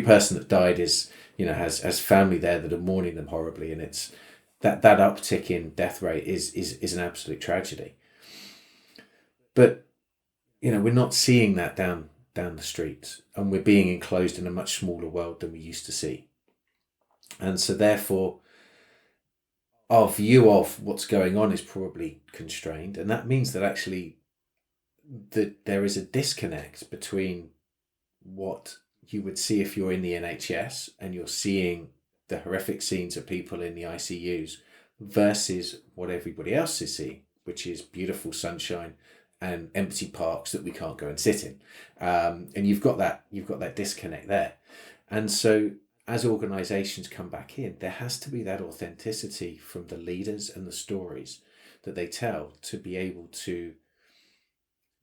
person that died has family there that are mourning them horribly, and it's that uptick in death rate is an absolute tragedy. But we're not seeing that down the streets, and we're being enclosed in a much smaller world than we used to see. And so therefore our view of what's going on is probably constrained, and that means that actually there is a disconnect between what you would see if you're in the NHS and you're seeing the horrific scenes of people in the ICUs versus what everybody else is seeing, which is beautiful sunshine and empty parks that we can't go and sit in, and you've got that disconnect there. And so as organizations come back in, there has to be that authenticity from the leaders and the stories that they tell to be able to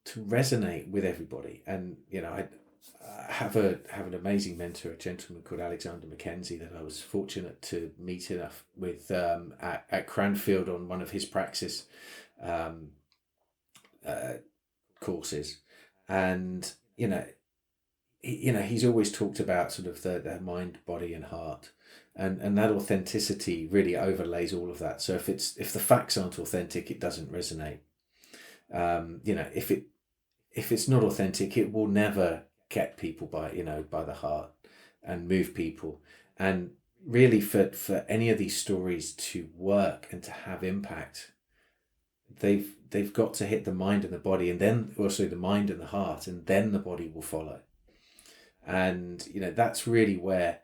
resonate with everybody. And I have an amazing mentor, a gentleman called Alexander Mackenzie, that I was fortunate to meet enough with at Cranfield on one of his praxis courses. And he's always talked about sort of the mind, body and heart, and that authenticity really overlays all of that. So if the facts aren't authentic, it doesn't resonate. if it's not authentic, it will never get people by the heart and move people. And really, for any of these stories to work and to have impact, they've got to hit the mind and the body, and then also the mind and the heart, and then the body will follow. And that's really where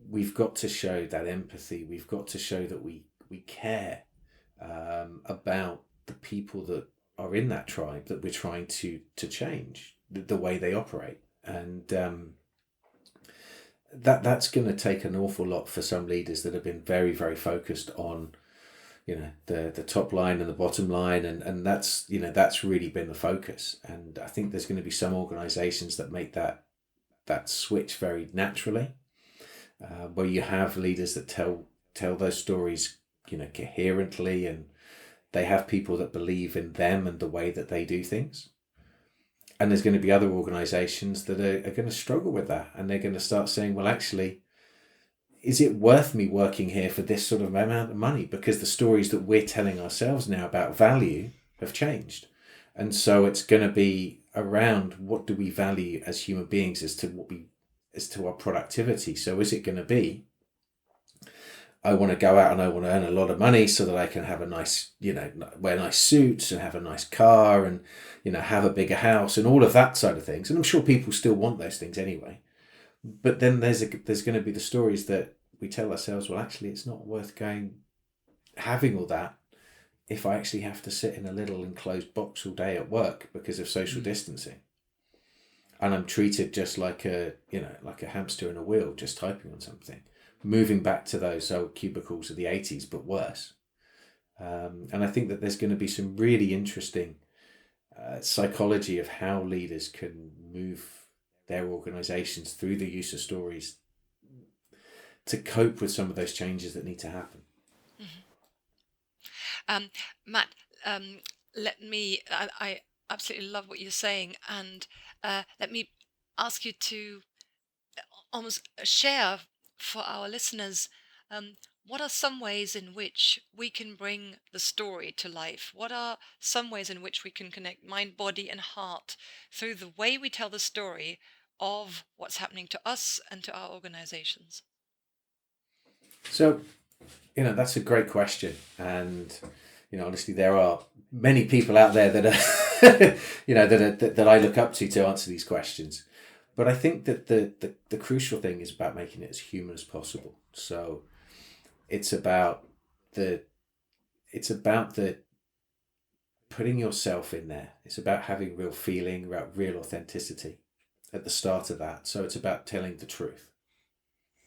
we've got to show that empathy. We've got to show that we care about the people that are in that tribe that we're trying to change the way they operate. And that's going to take an awful lot for some leaders that have been very, very focused on the top line and the bottom line, and that's really been the focus. And I think there's going to be some organizations that make that switch very naturally, where you have leaders that tell those stories coherently, and they have people that believe in them and the way that they do things. And there's going to be other organizations that are going to struggle with that, and they're going to start saying, well, actually, is it worth me working here for this sort of amount of money? Because the stories that we're telling ourselves now about value have changed. And so it's going to be around what do we value as human beings as to our productivity. So is it going to be, I want to go out and I want to earn a lot of money so that I can have a nice, wear nice suits and have a nice car and, have a bigger house and all of that side of things. And I'm sure people still want those things anyway. But then there's going to be the stories that we tell ourselves, well, actually, it's not worth having all that if I actually have to sit in a little enclosed box all day at work because of social distancing. And I'm treated just like a hamster in a wheel, just typing on something. Moving back to those old cubicles of the 80s, but worse. And I think that there's going to be some really interesting psychology of how leaders can move their organizations through the use of stories to cope with some of those changes that need to happen. Mm-hmm. Matt, I absolutely love what you're saying, and let me ask you to almost share for our listeners, what are some ways in which we can bring the story to life? What are some ways in which we can connect mind, body, and heart through the way we tell the story of what's happening to us and to our organizations? So, that's a great question. And, honestly, there are many people out there that are, that I look up to answer these questions. But I think that the crucial thing is about making it as human as possible. So it's about the putting yourself in there. It's about having real feeling, about real authenticity at the start of that. So it's about telling the truth.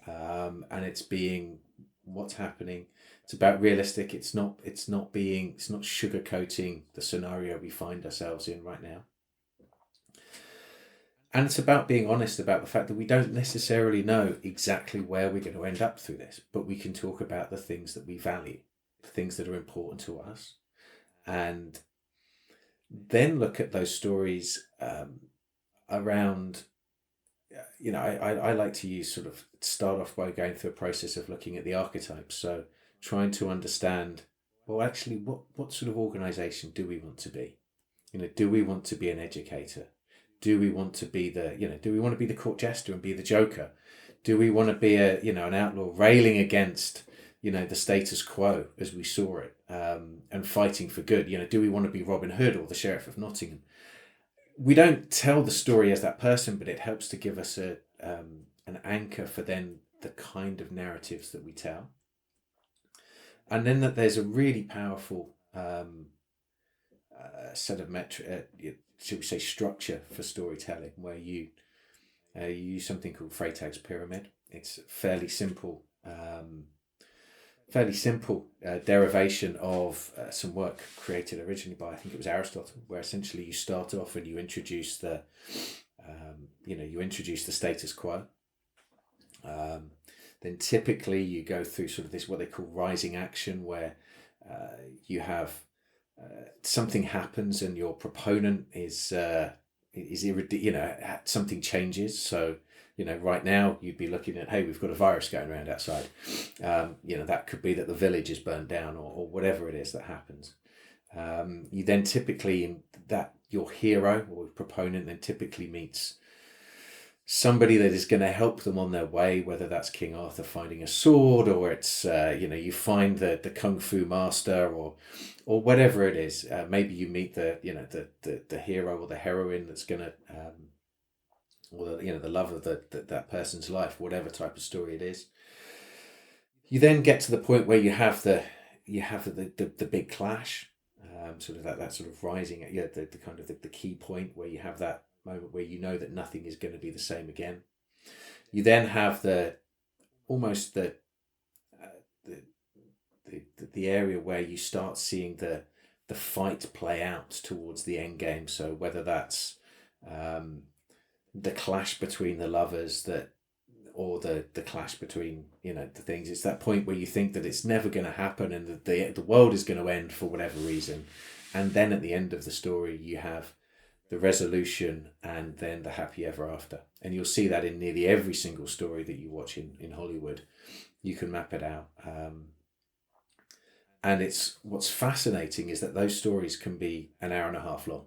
And it's being what's happening. It's about realistic. It's not sugarcoating the scenario we find ourselves in right now. And it's about being honest about the fact that we don't necessarily know exactly where we're going to end up through this, but we can talk about the things that we value, the things that are important to us, and then look at those stories around, I like to use start off by going through a process of looking at the archetypes. So trying to understand, well, actually, what sort of organization do we want to be? Do we want to be an educator? Do we want to be the court jester and be the joker? Do we want to be an outlaw railing against, the status quo as we saw it, and fighting for good? Do we want to be Robin Hood or the Sheriff of Nottingham? We don't tell the story as that person, but it helps to give us an anchor for then the kind of narratives that we tell. And then that there's a really powerful set of should we say structure for storytelling, where you use something called Freytag's pyramid. It's fairly simple derivation of some work created originally by, I think it was Aristotle, where essentially you start off and you introduce the status quo. Then typically you go through sort of this, what they call rising action, where you have something happens and your proponent is something changes. So, right now you'd be looking at, hey, we've got a virus going around outside. That could be that the village is burned down or whatever it is that happens. You then typically, that your hero or proponent then typically meets somebody that is going to help them on their way, whether that's King Arthur finding a sword, or it's you find the kung fu master, or whatever it is. Maybe you meet the hero or the heroine that's going to or the love of that person's life, whatever type of story it is. You then get to the point where you have the big clash, sort of that sort of rising, the kind of the key point where you have that moment where you know that nothing is going to be the same again. You then have the area where you start seeing the fight play out towards the end game. So whether that's the clash between the lovers, or the clash between the things, it's that point where you think that it's never going to happen and that the world is going to end for whatever reason, and then at the end of the story you have the resolution and then the happy ever after. And you'll see that in nearly every single story that you watch in Hollywood. You can map it out. And it's what's fascinating is that those stories can be an hour and a half long.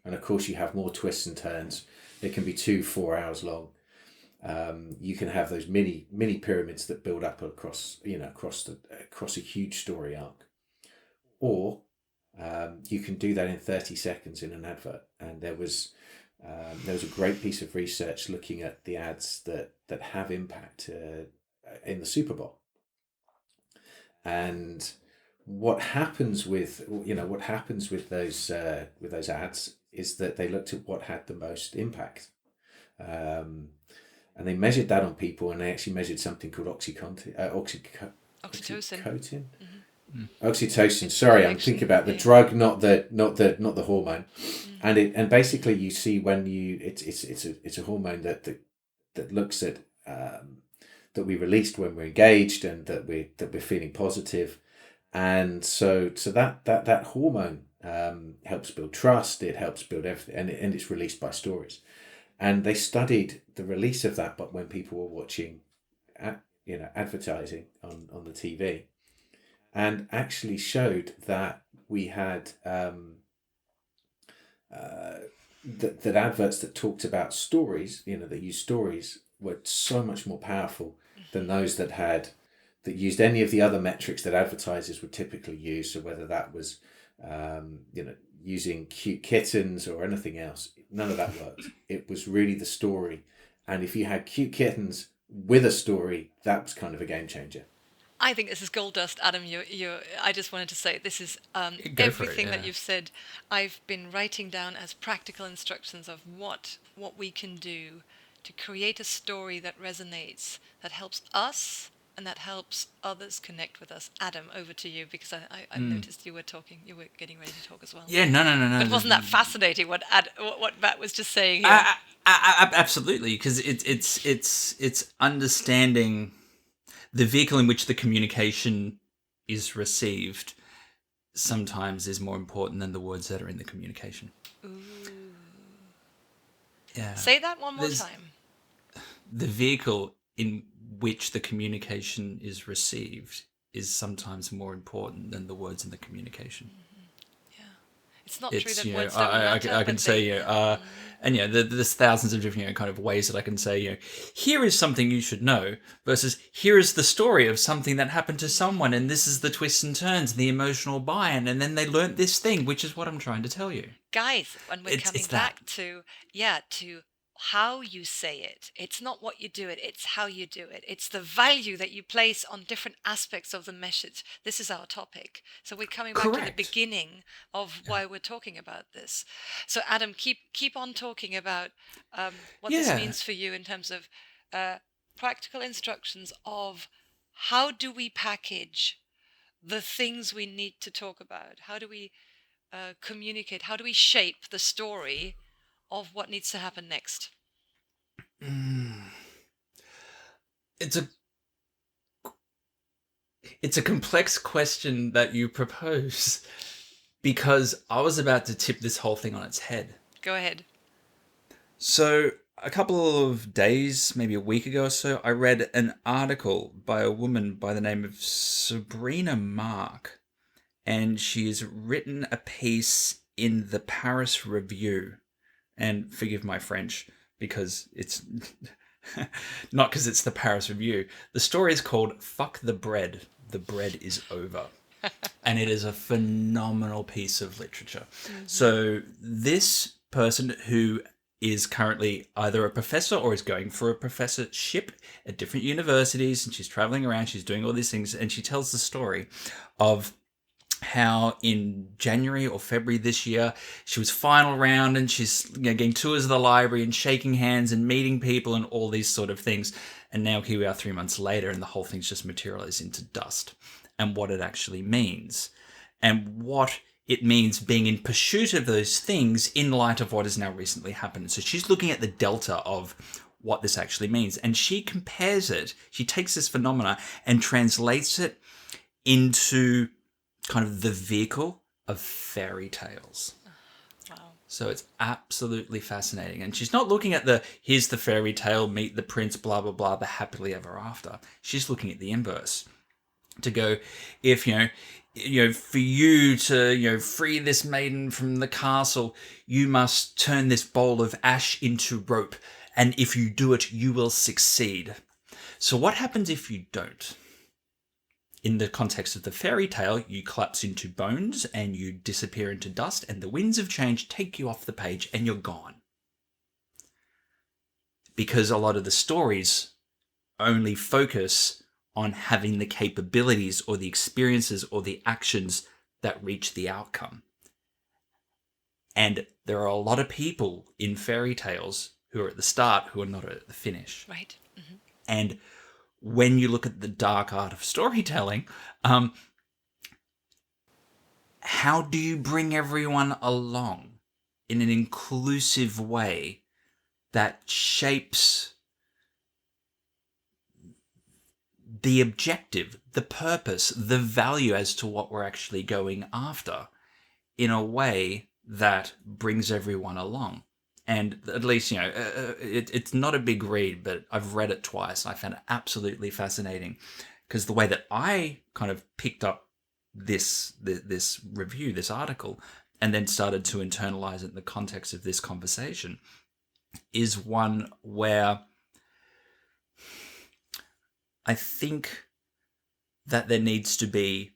And of course you have more twists and turns. They can be 2-4 hours long. You can have those mini pyramids that build up across a huge story arc. Or you can do that in 30 seconds in an advert. And there was a great piece of research looking at the ads that have impact in the Super Bowl. And what happens with those ads is that they looked at what had the most impact, and they measured that on people, and they actually measured something called oxytocin. Oxytocin. Sorry, I'm thinking about the drug, not the hormone. And basically you see when it's a hormone that looks at that we released when we're engaged and that we're feeling positive, and so that hormone helps build trust. It helps build everything, and it's released by stories. And they studied the release of that, but when people were watching, advertising on the TV. And actually showed that we had that adverts that talked about stories, that used stories, were so much more powerful than those that used any of the other metrics that advertisers would typically use. So whether that was using cute kittens or anything else, none of that worked. It was really the story, and if you had cute kittens with a story, that was kind of a game changer. I think this is gold dust, Adam. I just wanted to say this is everything that you've said. I've been writing down as practical instructions of what we can do to create a story that resonates, that helps us and that helps others connect with us. Adam, over to you, because I noticed you were getting ready to talk as well. Yeah, no. But wasn't that fascinating what Matt was just saying here? Absolutely, because it's understanding the vehicle in which the communication is received sometimes is more important than the words that are in the communication. Ooh. Yeah. Say that one more time. The vehicle in which the communication is received is sometimes more important than the words in the communication. Mm-hmm. Yeah. It's not true that words don't matter. I can say, and there's thousands of different kind of ways that I can say, here is something you should know, versus here is the story of something that happened to someone, and this is the twists and turns, and the emotional buy-in, and then they learnt this thing, which is what I'm trying to tell you. Guys, when we're coming back to how you say it. It's not what you do it, it's how you do it. It's the value that you place on different aspects of the message. This is our topic. So we're coming back to the beginning of why we're talking about this. So Adam, keep on talking about what this means for you in terms of practical instructions of how do we package the things we need to talk about? How do we communicate? How do we shape the story of what needs to happen next? It's a complex question that you propose, because I was about to tip this whole thing on its head. Go ahead. So a couple of days, maybe a week ago or so, I read an article by a woman by the name of Sabrina Mark, and she's written a piece in the Paris Review, and forgive my French because it's not because it's the Paris Review. The story is called "Fuck the Bread. The Bread is Over." And it is a phenomenal piece of literature. So this person who is currently either a professor or is going for a professorship at different universities, and she's traveling around, she's doing all these things, and she tells the story of how in January or February this year, she was final round and she's getting tours of the library and shaking hands and meeting people and all these sort of things. And now here we are 3 months later and the whole thing's just materialized into dust. And what it actually means, and what it means being in pursuit of those things in light of what has now recently happened. So she's looking at the delta of what this actually means, and she compares it. She takes this phenomena and translates it into kind of the vehicle of fairy tales. Wow. So it's absolutely fascinating. And she's not looking at here's the fairy tale, meet the prince, blah, blah, blah, the happily ever after. She's looking at the inverse. To go, if, for you to, free this maiden from the castle, you must turn this bowl of ash into rope. And if you do it, you will succeed. So what happens if you don't? In the context of the fairy tale, you collapse into bones and you disappear into dust, and the winds of change take you off the page and you're gone. Because a lot of the stories only focus on having the capabilities or the experiences or the actions that reach the outcome. And there are a lot of people in fairy tales who are at the start who are not at the finish. Right. Mm-hmm. And when you look at the dark art of storytelling, how do you bring everyone along in an inclusive way that shapes the objective, the purpose, the value as to what we're actually going after in a way that brings everyone along? And at least, it's not a big read, but I've read it twice. I found it absolutely fascinating because the way that I kind of picked up this review, this article, and then started to internalize it in the context of this conversation is one where I think that there needs to be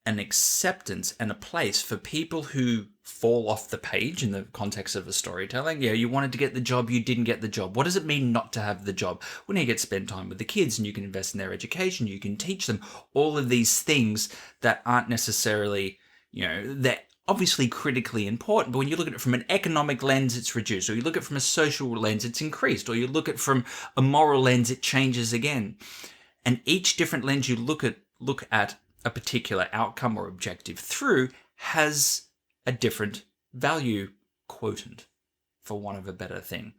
an acceptance and a place for people who fall off the page in the context of a storytelling. Yeah, you wanted to get the job, you didn't get the job. What does it mean not to have the job? Well, now you get to spend time with the kids and you can invest in their education, you can teach them all of these things that aren't necessarily, they're obviously critically important, but when you look at it from an economic lens, it's reduced, or you look at it from a social lens, it's increased, or you look at it from a moral lens, it changes again. And each different lens you look at a particular outcome or objective through has a different value quotient, for want of a better thing,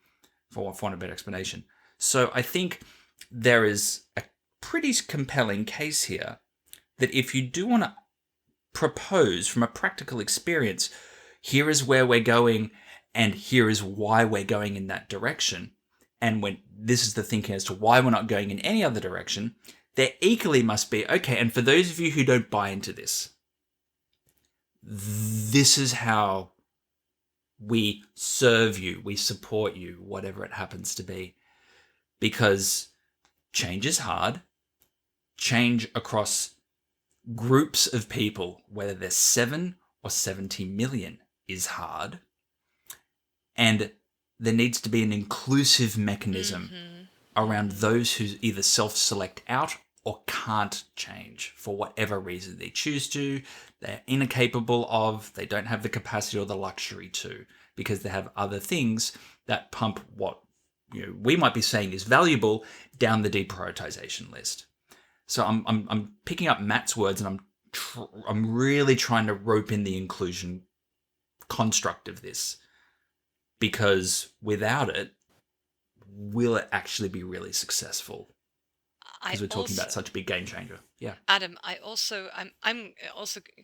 for want of a better explanation. So I think there is a pretty compelling case here that if you do want to propose from a practical experience, here is where we're going and here is why we're going in that direction. And when this is the thinking as to why we're not going in any other direction, there equally must be, okay, and for those of you who don't buy into this, this is how we serve you, we support you, whatever it happens to be. Because change is hard. Change across groups of people, whether they're 7 or 70 million, is hard. And there needs to be an inclusive mechanism around those who either self-select out or can't change for whatever reason they choose to, they're incapable of, they don't have the capacity or the luxury to, because they have other things that pump what we might be saying is valuable down the deprioritization list. So I'm picking up Matt's words, and I'm really trying to rope in the inclusion construct of this, because without it, will it actually be really successful? Because we're talking about such a big game changer. Yeah. Adam, I'm also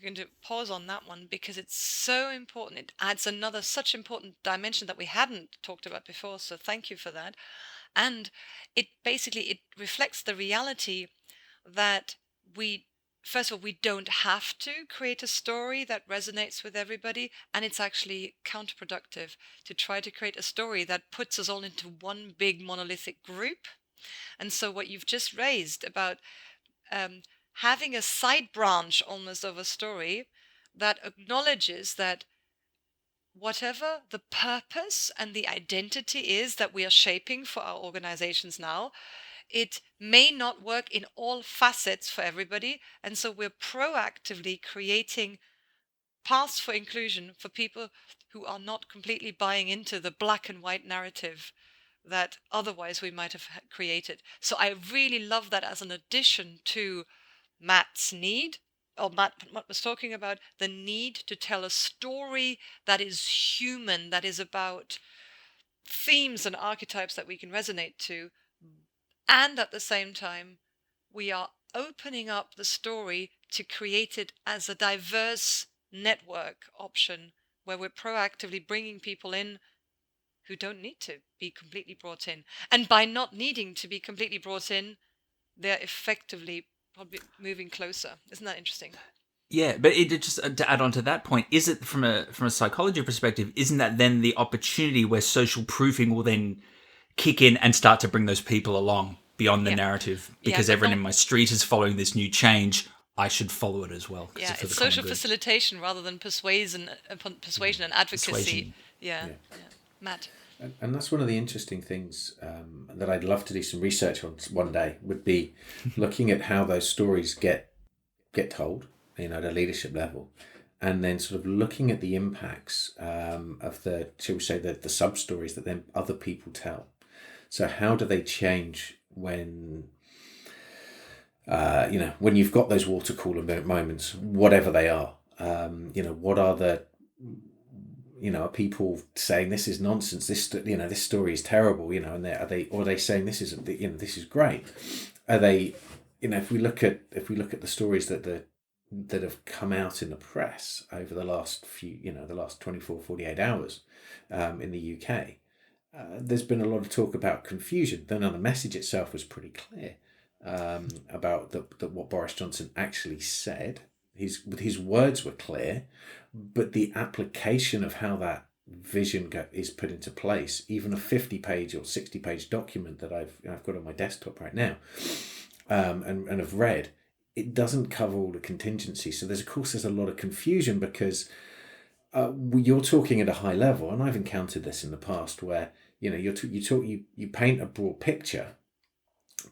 going to pause on that one because it's so important. It adds another such important dimension that we hadn't talked about before. So thank you for that. And it reflects the reality that we first of all, we don't have to create a story that resonates with everybody, and it's actually counterproductive to try to create a story that puts us all into one big monolithic group. And so what you've just raised about having a side branch almost of a story that acknowledges that whatever the purpose and the identity is that we are shaping for our organizations now, it may not work in all facets for everybody. And so we're proactively creating paths for inclusion for people who are not completely buying into the black and white narrative that otherwise we might have created. So I really love that as an addition to Matt's need, or Matt was talking about the need to tell a story that is human, that is about themes and archetypes that we can resonate to. And at the same time, we are opening up the story to create it as a diverse network option where we're proactively bringing people in who don't need to be completely brought in. And by not needing to be completely brought in, they're effectively probably moving closer. Isn't that interesting? Yeah, but it just to add on to that point, is it from a psychology perspective, isn't that then the opportunity where social proofing will then kick in and start to bring those people along beyond the narrative? Because everyone in my street is following this new change, I should follow it as well. Yeah, it's social facilitation rather than persuasion and advocacy. Persuasion. Yeah. Matt. And that's one of the interesting things that I'd love to do some research on one day, would be looking at how those stories get told, at a leadership level, and then sort of looking at the impacts of the, shall we say, the sub-stories that then other people tell. So how do they change when, when you've got those water cooler moments, whatever they are, what are the, are people saying this is nonsense, this story is terrible, and are they saying this is, this is great? Are they, if we look at the stories that have come out in the press over the last the last 24, 48 hours in the UK, there's been a lot of talk about confusion. Then the message itself was pretty clear about that what Boris Johnson actually said. His words were clear, but the application of how that vision is put into place, even a 50-page or 60-page document that I've got on my desktop right now, and have read, it doesn't cover all the contingencies. So there's a lot of confusion because you're talking at a high level, and I've encountered this in the past where you paint a broad picture,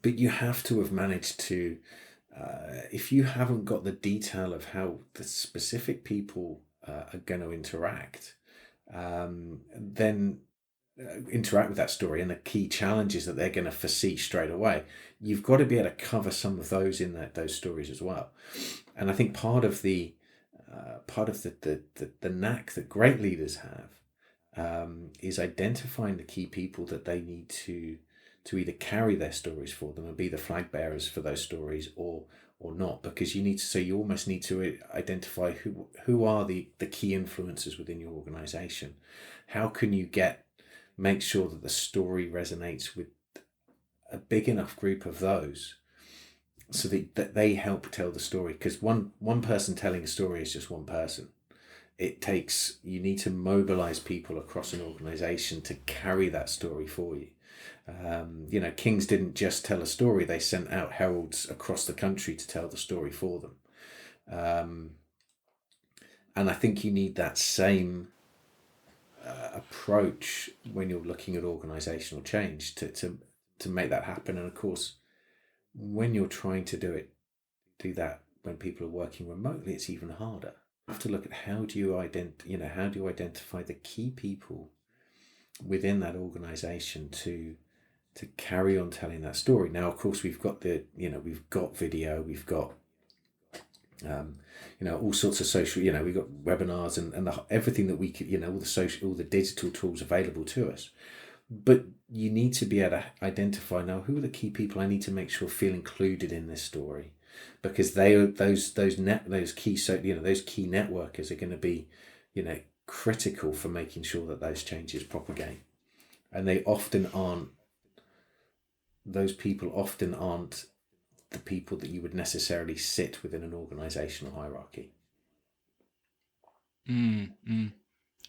but you have to have managed to. If you haven't got the detail of how the specific people are going to interact, then interact with that story and the key challenges that they're going to foresee straight away, you've got to be able to cover some of those in those stories as well. And I think part of the knack that great leaders have is identifying the key people that they need to either carry their stories for them and be the flag bearers for those stories or not, because you almost need to identify who are the key influencers within your organization. How can you make sure that the story resonates with a big enough group of those so that they help tell the story? Because one person telling a story is just one person. You need to mobilize people across an organization to carry that story for you. Kings didn't just tell a story, they sent out heralds across the country to tell the story for them. And I think you need that same approach when you're looking at organizational change to make that happen. And of course, when you're trying to do that when people are working remotely, it's even harder. You have to look at how do you identify the key people within that organization to carry on telling that story. Now, of course, we've got we've got video, we've got all sorts of social, we've got webinars and everything that we could, all the digital tools available to us. But you need to be able to identify now who are the key people I need to make sure feel included in this story, because those key networkers are going to be, critical for making sure that those changes propagate. And those people often aren't the people that you would necessarily sit within an organizational hierarchy. And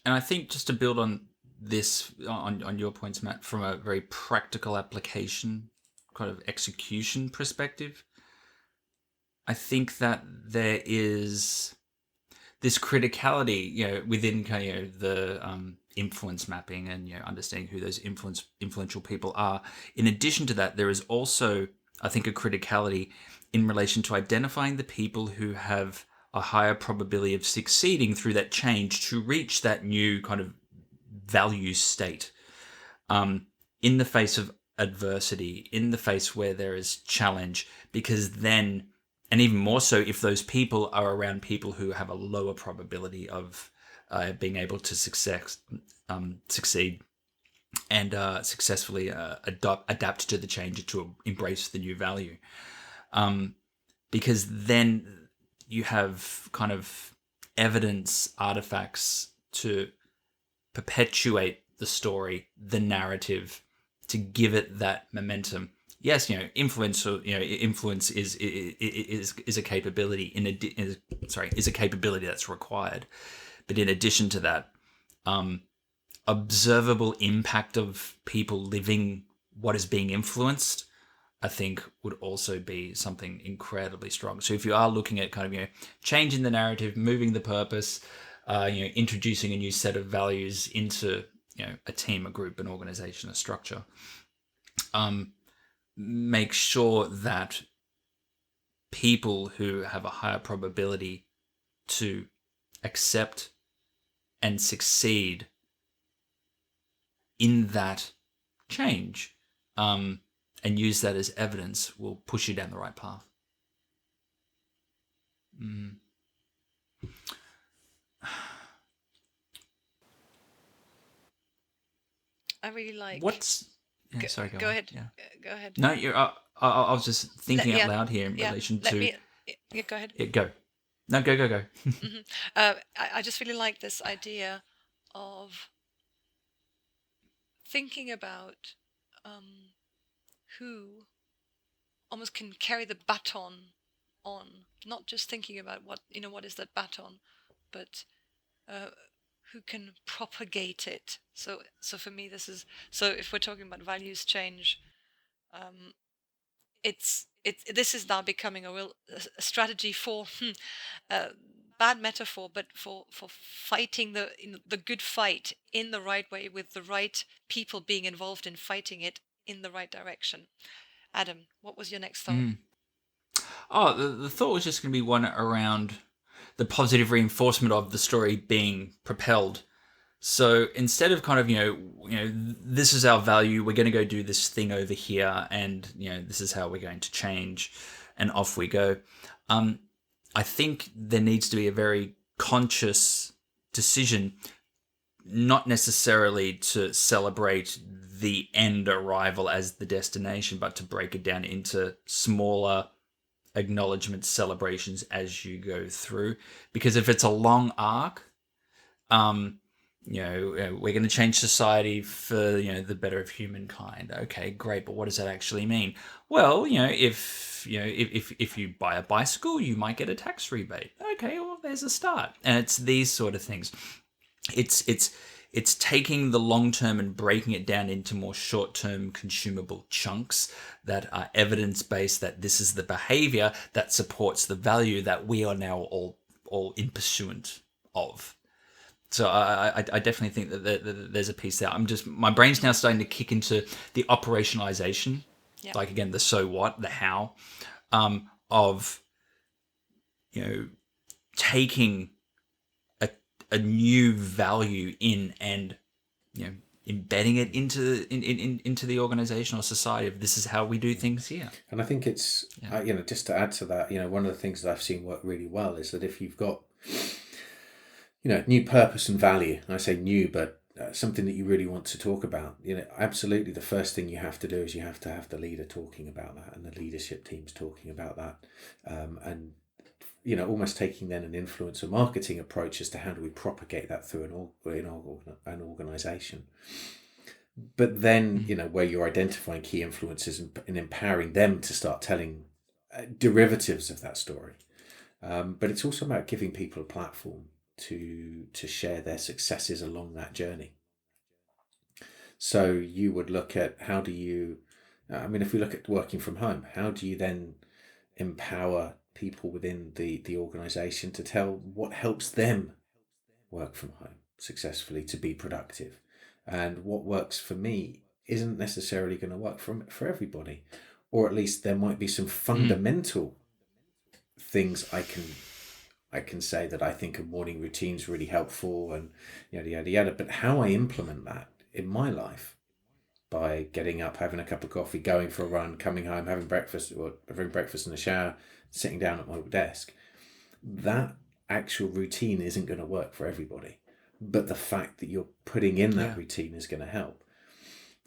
I think, just to build on this, on your points, Matt, from a very practical application, kind of execution perspective, I think that there is this criticality, within kind of the influence mapping and understanding who those influential people are. In addition to that, there is also, I think, a criticality in relation to identifying the people who have a higher probability of succeeding through that change to reach that new kind of value state, in the face of adversity, in the face where there is challenge, because then, and even more so if those people are around people who have a lower probability of being able to succeed and successfully adapt to the change, to embrace the new value. Because then you have kind of evidence, artifacts to perpetuate the story, the narrative, to give it that momentum. Yes, influence is a capability is a capability that's required, but in addition to that, observable impact of people living what is being influenced, I think, would also be something incredibly strong. So if you are looking at kind of changing the narrative, moving the purpose, introducing a new set of values into a team, a group, an organization, a structure, make sure that people who have a higher probability to accept and succeed in that change, and use that as evidence, will push you down the right path. I really like. Sorry, go ahead. Yeah. Go ahead. No, I was just thinking out loud here in relation to. Go ahead. Go. No, go. Mm-hmm. I just really like this idea of thinking about who almost can carry the baton on, not just thinking about what is that baton, but who can propagate it. So for me, this is, so if we're talking about values change, this is now becoming a real strategy for bad metaphor, but for fighting the good fight in the right way, with the right people being involved in fighting it in the right direction. Adam, what was your next thought? Oh, the thought was just going to be one around the positive reinforcement of the story being propelled. So instead of kind of, this is our value, we're going to go do this thing over here, and, this is how we're going to change, and off we go. I think there needs to be a very conscious decision, not necessarily to celebrate the end arrival as the destination, but to break it down into smaller acknowledgement celebrations as you go through. Because if it's a long arc, we're going to change society for, the better of humankind. Okay, great. But what does that actually mean? Well, if you buy a bicycle, you might get a tax rebate. Okay, well, there's a start. And it's these sort of things. It's taking the long term and breaking it down into more short term consumable chunks that are evidence based, that this is the behavior that supports the value that we are now all in pursuant of. So I definitely think that there's a piece there. My brain's now starting to kick into the operationalization, like, again, the so what, the how, of taking a new value in and embedding it into the organization or society of, this is how we do things here. And I think it's just to add to that, one of the things that I've seen work really well is that if you've got new purpose and value, and I say new, but something that you really want to talk about, absolutely the first thing you have to do is you have to have the leader talking about that, and the leadership teams talking about that, and almost taking then an influencer marketing approach as to how do we propagate that through an organization. But then, where you're identifying key influencers and empowering them to start telling derivatives of that story. But it's also about giving people a platform to share their successes along that journey. So you would look at how do you, if we look at working from home, how do you then empower people within the organization to tell what helps them work from home successfully to be productive? And what works for me isn't necessarily going to work for everybody, or at least there might be some fundamental things I can say that I think a morning routine is really helpful and yada yada yada. But how I implement that in my life, by getting up, having a cup of coffee, going for a run, coming home, having breakfast in the shower, sitting down at my desk, that actual routine isn't going to work for everybody. But the fact that you're putting in that routine is going to help.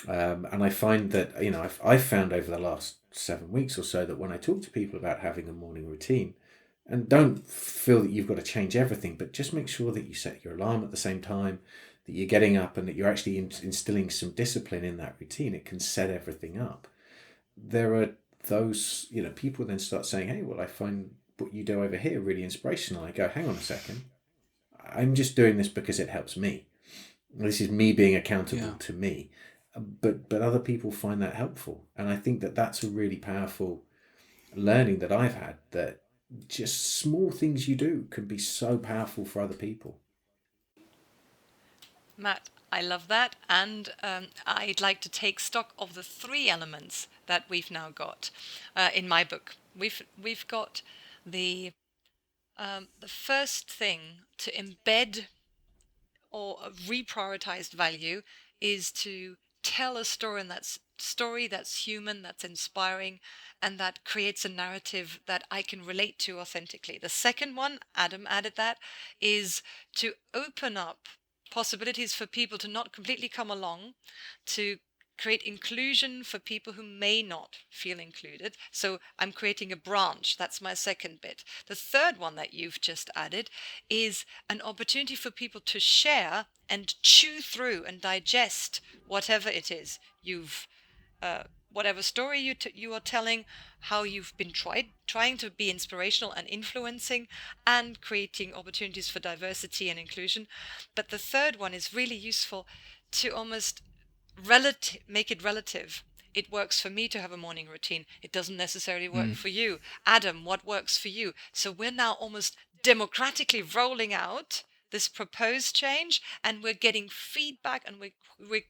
And I find that, I've found over the last 7 weeks or so that when I talk to people about having a morning routine, and don't feel that you've got to change everything, but just make sure that you set your alarm at the same time, that you're getting up and that you're actually instilling some discipline in that routine, it can set everything up. There are those, people then start saying, hey, well, I find what you do over here really inspirational. I go, hang on a second. I'm just doing this because it helps me. This is me being accountable to me. But other people find that helpful. And I think that that's a really powerful learning that I've had, that just small things you do can be so powerful for other people. Matt, I love that. And I'd like to take stock of the 3 elements that we've now got in my book. We've got the first thing to embed or a reprioritized value is to tell a story that's human, that's inspiring, and that creates a narrative that I can relate to authentically. The second one, Adam added that, is to open up possibilities for people to not completely come along, to create inclusion for people who may not feel included. So I'm creating a branch. That's my second bit. The third one that you've just added is an opportunity for people to share and chew through and digest whatever it is whatever story you are telling, how you've been trying to be inspirational and influencing and creating opportunities for diversity and inclusion. But the third one is really useful to almost make it relative. It works for me to have a morning routine. It doesn't necessarily work for you. Adam, what works for you? So we're now almost democratically rolling out this proposed change, and we're getting feedback, and we're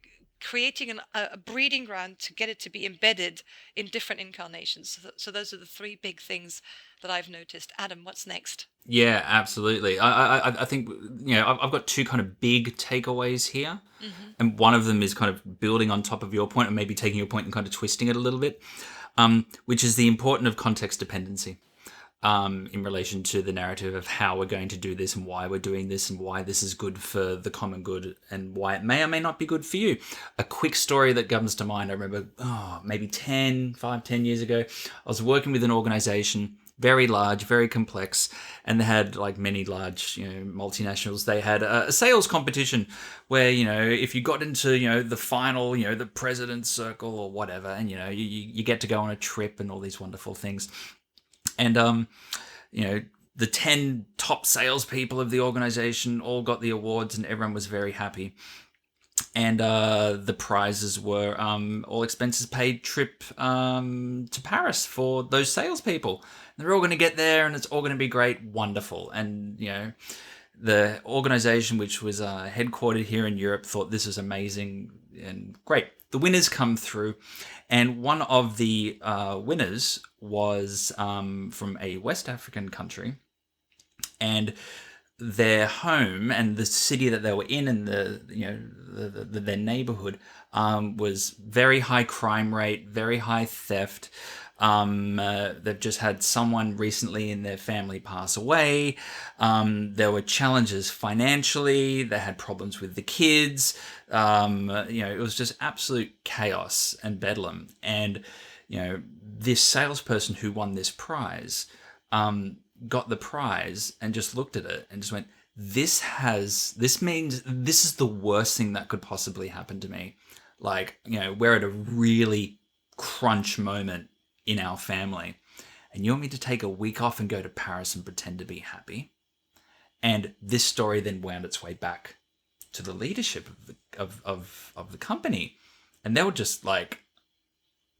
creating a breeding ground to get it to be embedded in different incarnations. So those are the 3 big things that I've noticed. Adam, what's next? Yeah, absolutely. I think, I've got 2 kind of big takeaways here. And one of them is kind of building on top of your point and maybe taking your point and kind of twisting it a little bit, which is the importance of context dependency in relation to the narrative of how we're going to do this and why we're doing this and why this is good for the common good and why it may or may not be good for you. A quick story that comes to mind, I remember, maybe 10 years ago, I was working with an organization, very large, very complex, and they had, like many large, multinationals, they had a sales competition where, if you got into, the final, the president's circle or whatever, and, you get to go on a trip and all these wonderful things. And, the 10 top salespeople of the organization all got the awards and everyone was very happy. And the prizes were all expenses paid trip to Paris for those salespeople. They're all going to get there and it's all going to be great, wonderful. And, the organization, which was headquartered here in Europe, thought this was amazing and great. The winners come through, and one of the winners was from a West African country, and their home and the city that they were in and their neighborhood was very high crime rate, very high theft. They've just had someone recently in their family pass away. There were challenges financially. They had problems with the kids. It was just absolute chaos and bedlam. And, this salesperson who won this prize, got the prize and just looked at it and just went, this means this is the worst thing that could possibly happen to me. Like, we're at a really crunch moment in our family. and you want me to take a week off and go to Paris and pretend to be happy. And this story then wound its way back to the leadership of the company. And they were just like,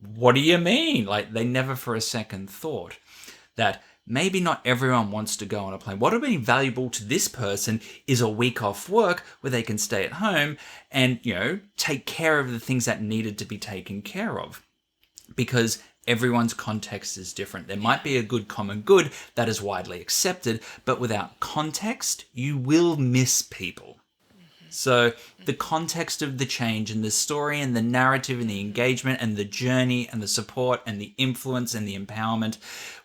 what do you mean? Like, they never for a second thought that maybe not everyone wants to go on a plane. What would be valuable to this person is a week off work where they can stay at home and, take care of the things that needed to be taken care of. Because everyone's context is different. There might be a good common good that is widely accepted, but without context, you will miss people. So the context of the change and the story and the narrative and the engagement and the journey and the support and the influence and the empowerment,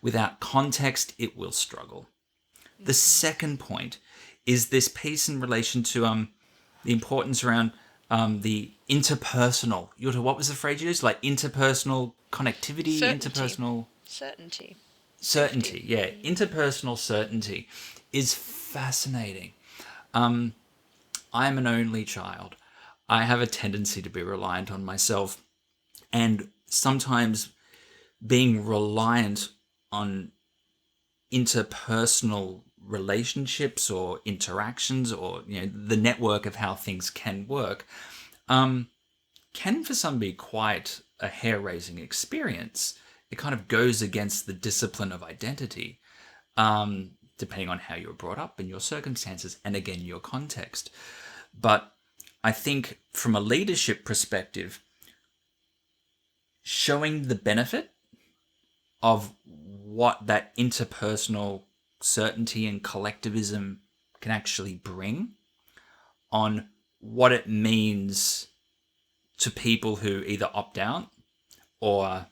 without context, it will struggle. The second point is this piece in relation to the importance around the interpersonal. Jutta, what was the phrase you used? Like interpersonal connectivity, interpersonal... Certainty, yeah. Interpersonal certainty is fascinating. I'm an only child. I have a tendency to be reliant on myself. And sometimes being reliant on interpersonal relationships or interactions or the network of how things can work can for some be quite a hair-raising experience. It kind of goes against the discipline of identity, depending on how you were brought up and your circumstances and, again, your context. But I think from a leadership perspective, showing the benefit of what that interpersonal certainty and collectivism can actually bring on what it means to people who either opt out or,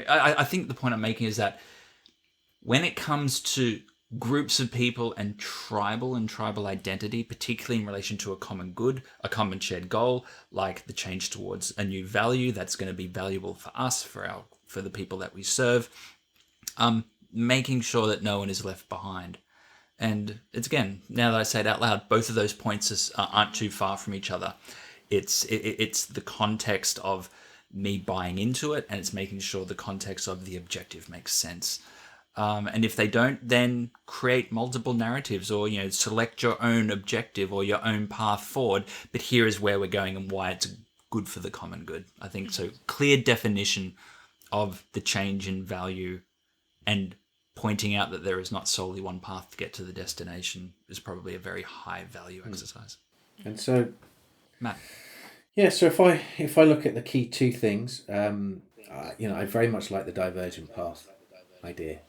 I think the point I'm making is that when it comes to groups of people and tribal identity, particularly in relation to a common good, a common shared goal, like the change towards a new value that's going to be valuable for us, for the people that we serve, making sure that no one is left behind. And it's, again, now that I say it out loud, both of those points aren't too far from each other. It's the context of me buying into it, and it's making sure the context of the objective makes sense. And if they don't, then create multiple narratives or, select your own objective or your own path forward. But here is where we're going and why it's good for the common good. I think so. Clear definition of the change in value and pointing out that there is not solely one path to get to the destination is probably a very high value exercise. And so, Matt. Yeah, so if I look at the key two things, I very much like the divergent path idea.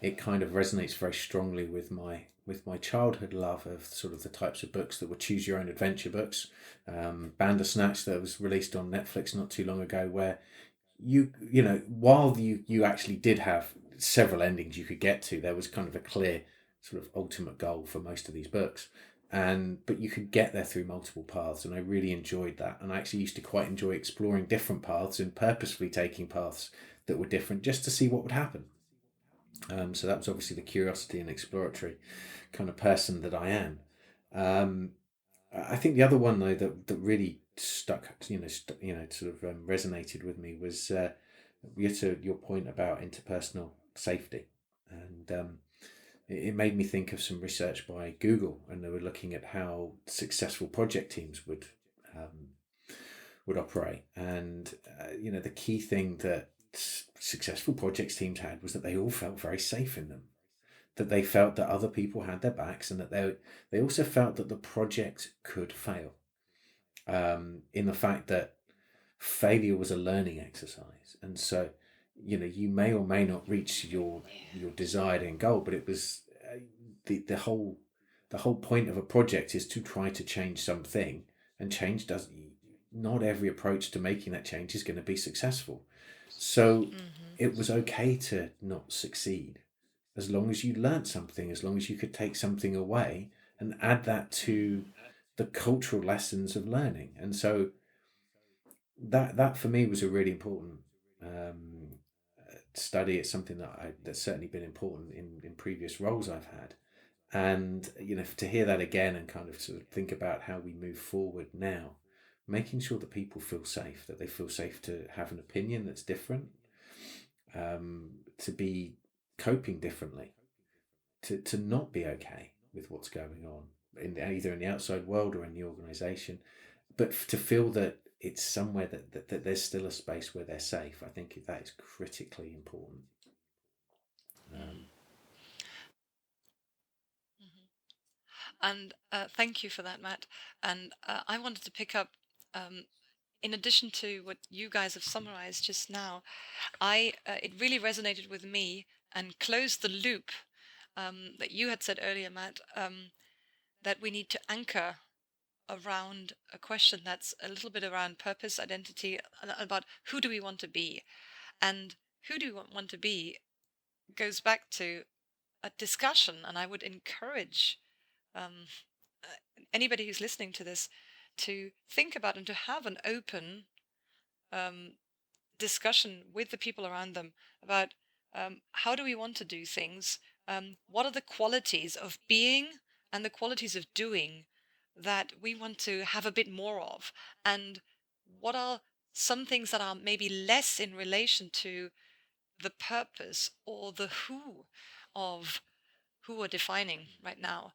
It kind of resonates very strongly with my childhood love of sort of the types of books that were choose your own adventure books. Bandersnatch, that was released on Netflix not too long ago, where while you actually did have several endings you could get to, there was kind of a clear sort of ultimate goal for most of these books. But you could get there through multiple paths, and I really enjoyed that. And I actually used to quite enjoy exploring different paths and purposefully taking paths that were different just to see what would happen. So that was obviously the curiosity and exploratory kind of person that I am. I think the other one though that really stuck, sort of resonated with me was your point about interpersonal safety, and it made me think of some research by Google, and they were looking at how successful project teams would operate, and the key thing that successful projects teams had was that they all felt very safe in them, that they felt that other people had their backs, and that they also felt that the project could fail, in the fact that failure was a learning exercise. And so you may or may not reach your desired end goal, but it was the whole point of a project is to try to change something, and not every approach to making that change is going to be successful. So it was okay to not succeed, as long as you learned something, as long as you could take something away and add that to the cultural lessons of learning. And so that for me was a really important study. It's something that's certainly been important in previous roles I've had. And to hear that again and kind of sort of think about how we move forward now, making sure that people feel safe, that they feel safe to have an opinion that's different, to be coping differently, to not be okay with what's going on either in the outside world or in the organisation, but to feel that it's somewhere that there's still a space where they're safe. I think that is critically important. And thank you for that, Matt. And I wanted to pick up, in addition to what you guys have summarized just now, it really resonated with me and closed the loop that you had said earlier, Matt, that we need to anchor around a question that's a little bit around purpose, identity, about who do we want to be. And who do we want to be goes back to a discussion, and I would encourage anybody who's listening to this to think about and to have an open discussion with the people around them about how do we want to do things, what are the qualities of being and the qualities of doing that we want to have a bit more of, and what are some things that are maybe less in relation to the purpose or the who of who we're defining right now,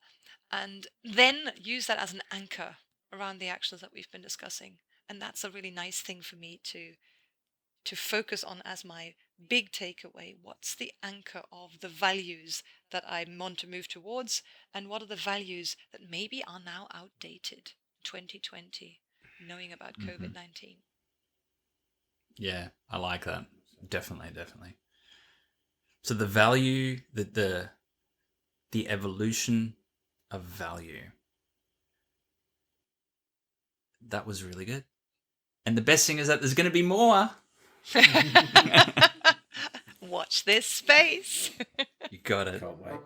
and then use that as an anchor around the actions that we've been discussing. And that's a really nice thing for me to focus on as my big takeaway. What's the anchor of the values that I want to move towards, and what are the values that maybe are now outdated 2020, knowing about COVID-19? Yeah, I like that. Definitely. So the value, the evolution of value. That was really good. And the best thing is that there's going to be more. Watch this space. You got it. Can't wait.